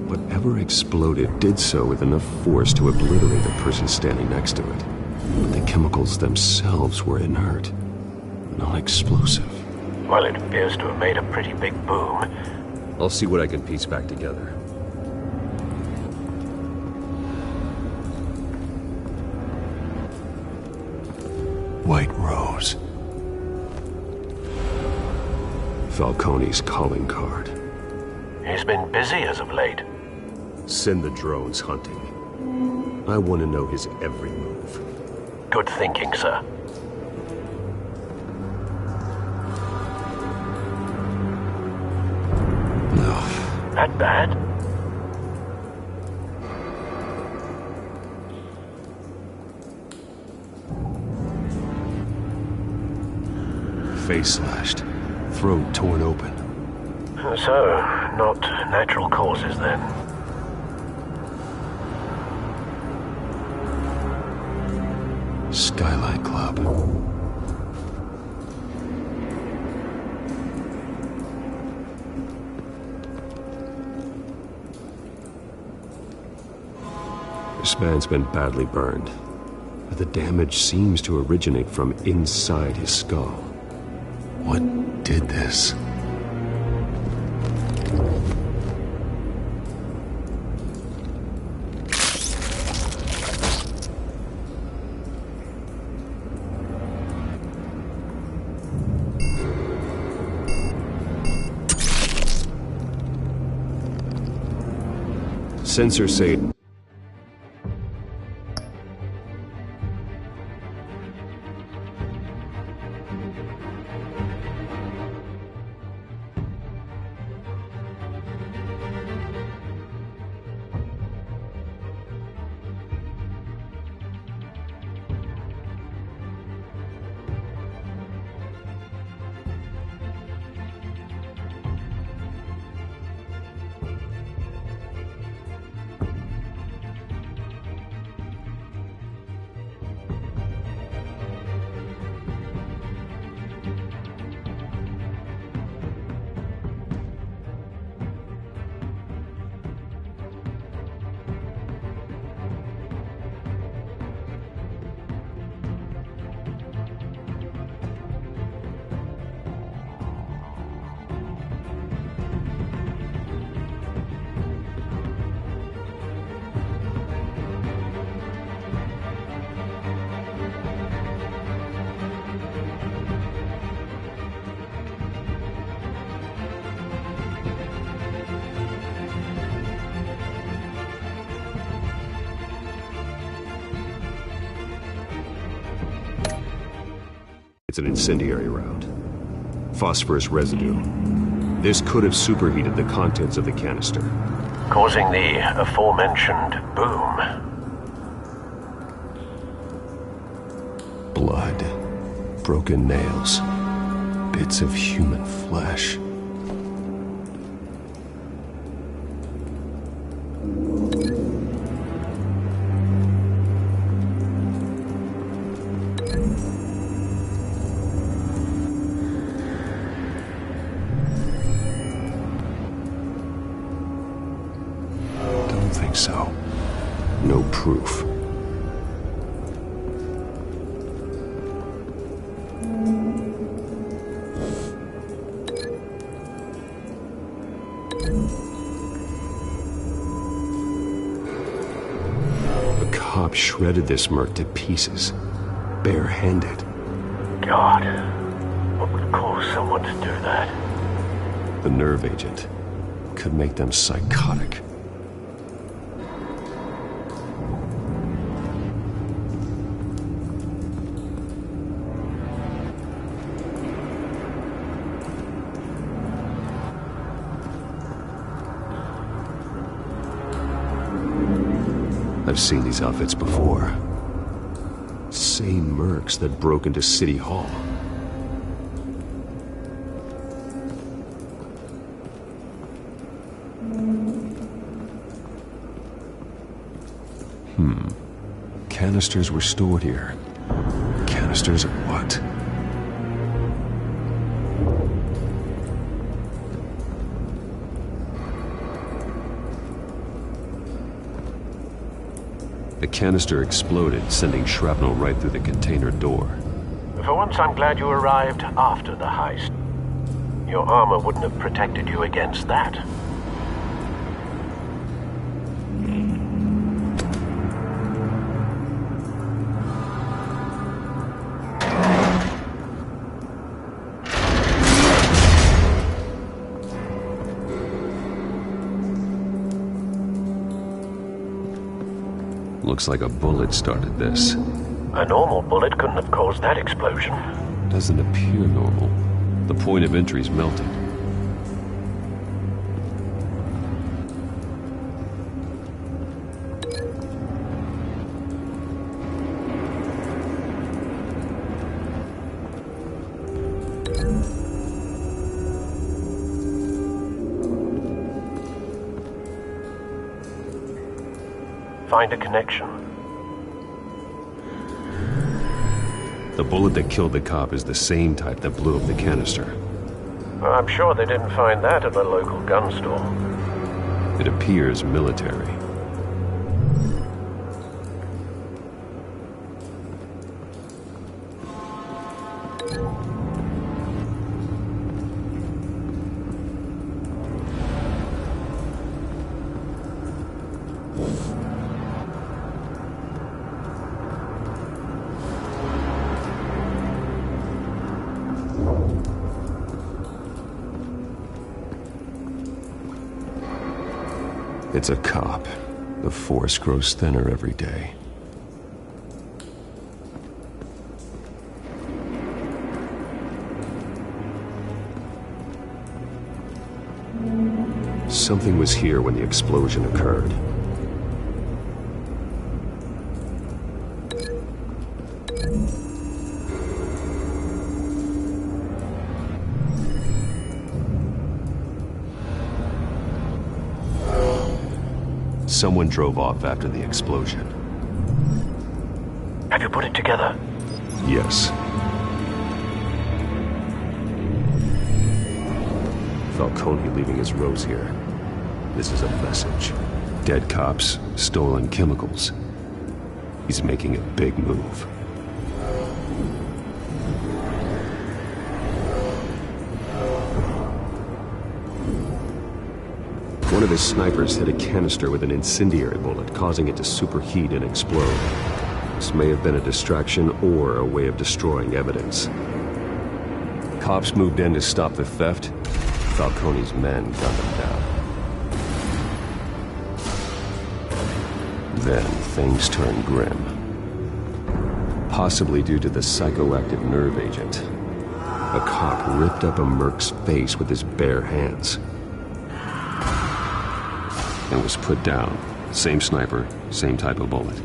Whatever exploded did so with enough force to obliterate the person standing next to it. But the chemicals themselves were inert, non-explosive. Well, it appears to have made a pretty big boom. I'll see what I can piece back together. White Rose. Falcone's calling card. He's been busy as of late. Send the drones hunting. I want to know his every move. Good thinking, sir. No. That bad? face slashed, throat torn open. So, not natural causes then? Skylight Club. This man's been badly burned, but the damage seems to originate from inside his skull. What did this? Sensors say it's an incendiary round. Phosphorus residue. This could have superheated the contents of the canister, causing the aforementioned boom. Blood, broken nails, bits of human flesh. So, no proof. The cop shredded this merc to pieces, barehanded. God, what would cause someone to do that? The nerve agent could make them psychotic. I've seen these outfits before. Same mercs that broke into City Hall. Canisters were stored here. Canisters of what? The canister exploded, sending shrapnel right through the container door. For once, I'm glad you arrived after the heist. Your armor wouldn't have protected you against that. Looks like a bullet started this. A normal bullet couldn't have caused that explosion. Doesn't appear normal. The point of entry's melted. find a connection. The bullet that killed the cop is the same type that blew up the canister. I'm sure they didn't find that at a local gun store. It appears military. It's a cop. The force grows thinner every day. Something was here when the explosion occurred. Someone drove off after the explosion. Have you put it together? Yes. Falcone leaving his rose here. This is a message. Dead cops, stolen chemicals. He's making a big move. One of his snipers hit a canister with an incendiary bullet, causing it to superheat and explode. This may have been a distraction or a way of destroying evidence. Cops moved in to stop the theft. Falcone's men gunned them down. Then things turned grim. Possibly due to the psychoactive nerve agent. A cop ripped up a merc's face with his bare hands. And was put down. Same sniper, same type of bullet.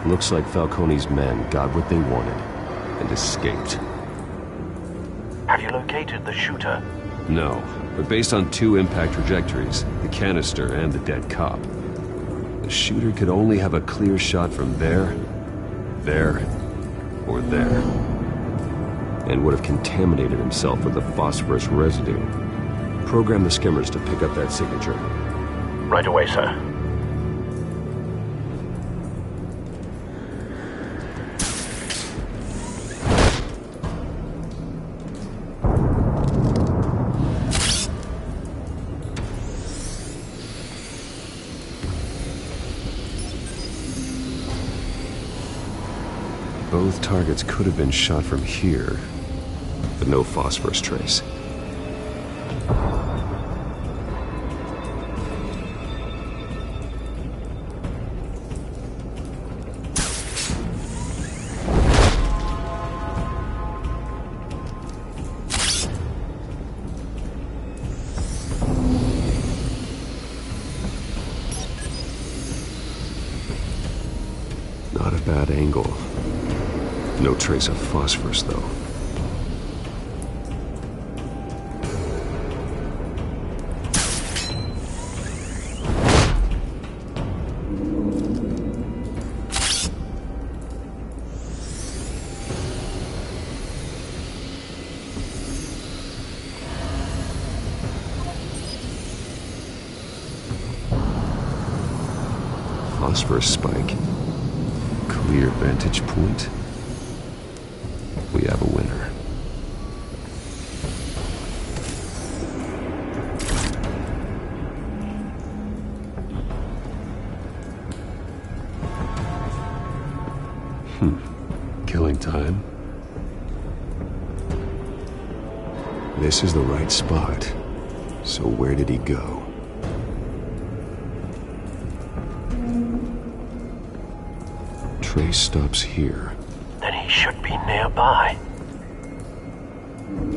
Looks like Falcone's men got what they wanted and escaped. Have you located the shooter? No, but based on two impact trajectories, the canister and the dead cop, the shooter could only have a clear shot from there, or there, and would have contaminated himself with the phosphorus residue. Program the skimmers to pick up that signature. Right away, sir. Both targets could have been shot from here, but no phosphorus trace. Not a bad angle. No trace of phosphorus, though. Phosphorus spike. Clear vantage point. We have a winner. Killing time. This is the right spot. So where did he go? Trace stops here. Then he should be nearby.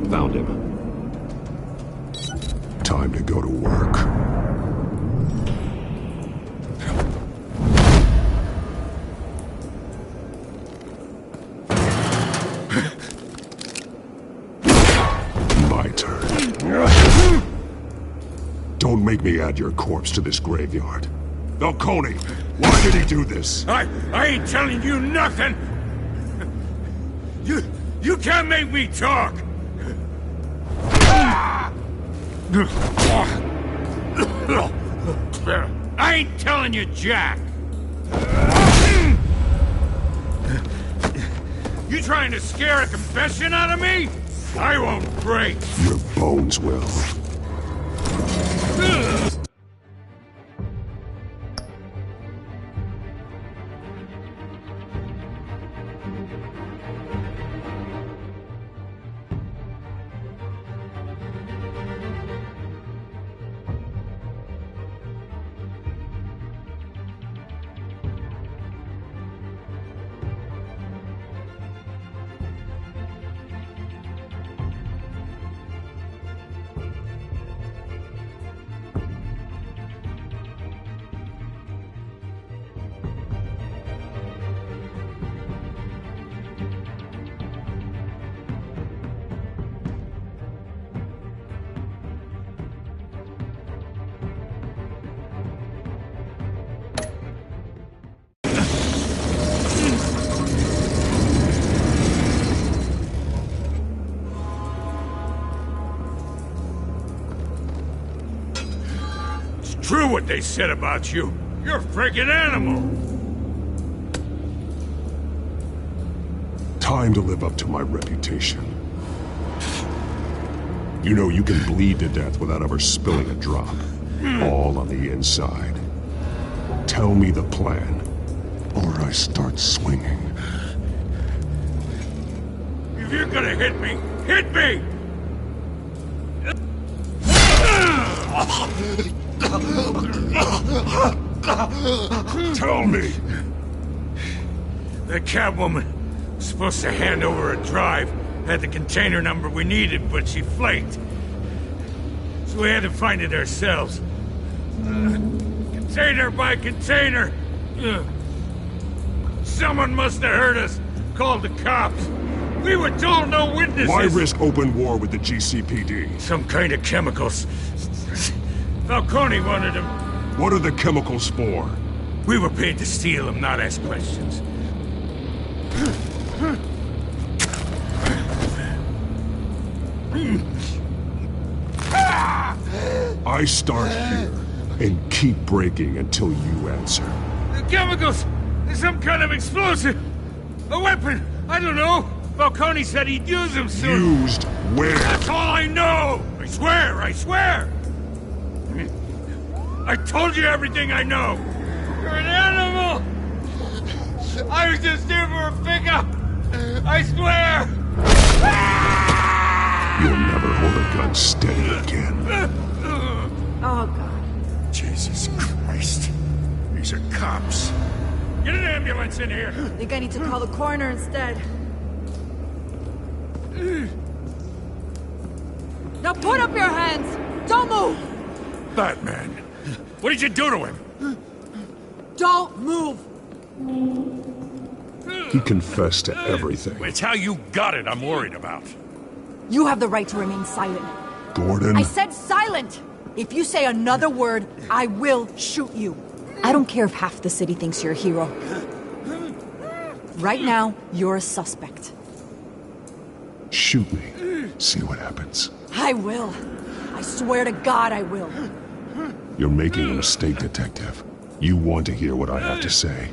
Found him. Time to go to work. My turn. Don't make me add your corpse to this graveyard. Falcone, why did he do this? I ain't telling you nothing! You can't make me talk! I ain't telling you jack! You trying to scare a confession out of me? I won't break! Your bones will. True what they said about you. You're a freaking animal. Time to live up to my reputation. You know you can bleed to death without ever spilling a drop. All on the inside. Tell me the plan, or I start swinging. If you're gonna hit me, hit me! Tell me! The Catwoman was supposed to hand over a drive, had the container number we needed, but she flaked. So we had to find it ourselves. Container by container! Someone must have heard us, called the cops. We were told no witnesses! Why risk open war with the GCPD? Some kind of chemicals. Falcone wanted them. What are the chemicals for? We were paid to steal them, not ask questions. I start here and keep breaking until you answer. The chemicals! Some kind of explosive! A weapon! I don't know! Falcone said he'd use them soon! Used where? That's all I know! I swear! I swear! I told you everything I know! You're an animal! I was just here for a pickup! I swear! You'll never hold a gun steady again. Oh, God. Jesus Christ. These are cops. Get an ambulance in here! I think I need to call the coroner instead. Now put up your hands! Don't move! Batman, what did you do to him? Don't move! He confessed to everything. It's how you got it I'm worried about. You have the right to remain silent. Gordon? I said silent! If you say another word, I will shoot you. I don't care if half the city thinks you're a hero. Right now, you're a suspect. Shoot me. See what happens. I will. I swear to God I will. You're making a mistake, Detective. You want to hear what I have to say.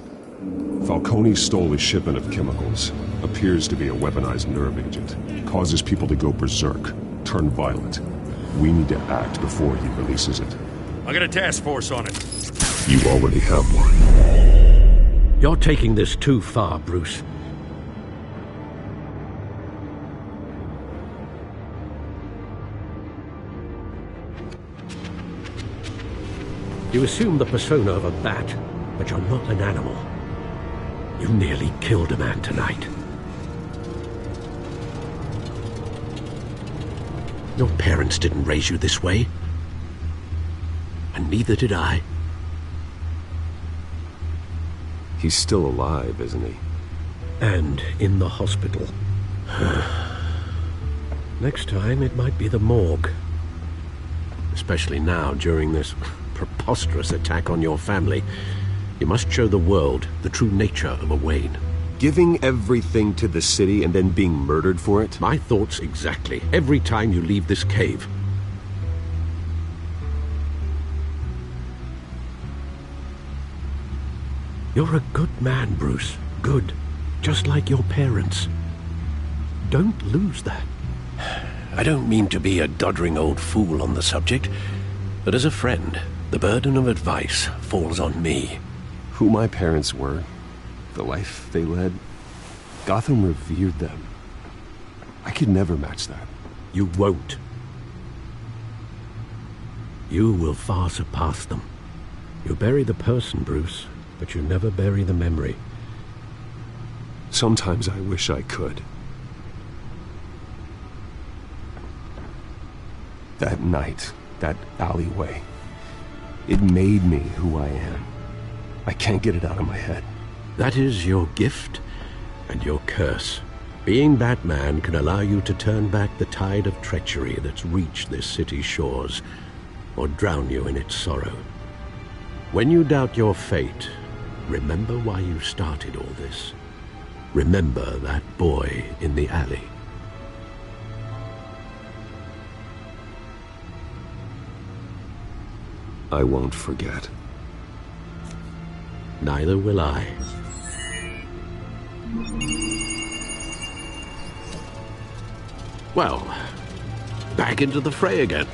Falcone stole a shipment of chemicals. Appears to be a weaponized nerve agent. Causes people to go berserk, turn violent. We need to act before he releases it. I got a task force on it. You already have one. You're taking this too far, Bruce. You assume the persona of a bat, but you're not an animal. You nearly killed a man tonight. Your parents didn't raise you this way. And neither did I. He's still alive, isn't he? And in the hospital. Next time, it might be the morgue. Especially now, during this preposterous attack on your family. You must show the world the true nature of a Wayne. Giving everything to the city and then being murdered for it? My thoughts exactly. Every time you leave this cave. You're a good man, Bruce. Good. Just like your parents. Don't lose that. I don't mean to be a doddering old fool on the subject, but as a friend, the burden of advice falls on me. Who my parents were, the life they led, Gotham revered them. I could never match that. You won't. You will far surpass them. You bury the person, Bruce, but you never bury the memory. Sometimes I wish I could. That night, that alleyway, it made me who I am. I can't get it out of my head. That is your gift and your curse. Being Batman can allow you to turn back the tide of treachery that's reached this city's shores, or drown you in its sorrow. When you doubt your fate, remember why you started all this. Remember that boy in the alley. I won't forget. Neither will I. Well, back into the fray again.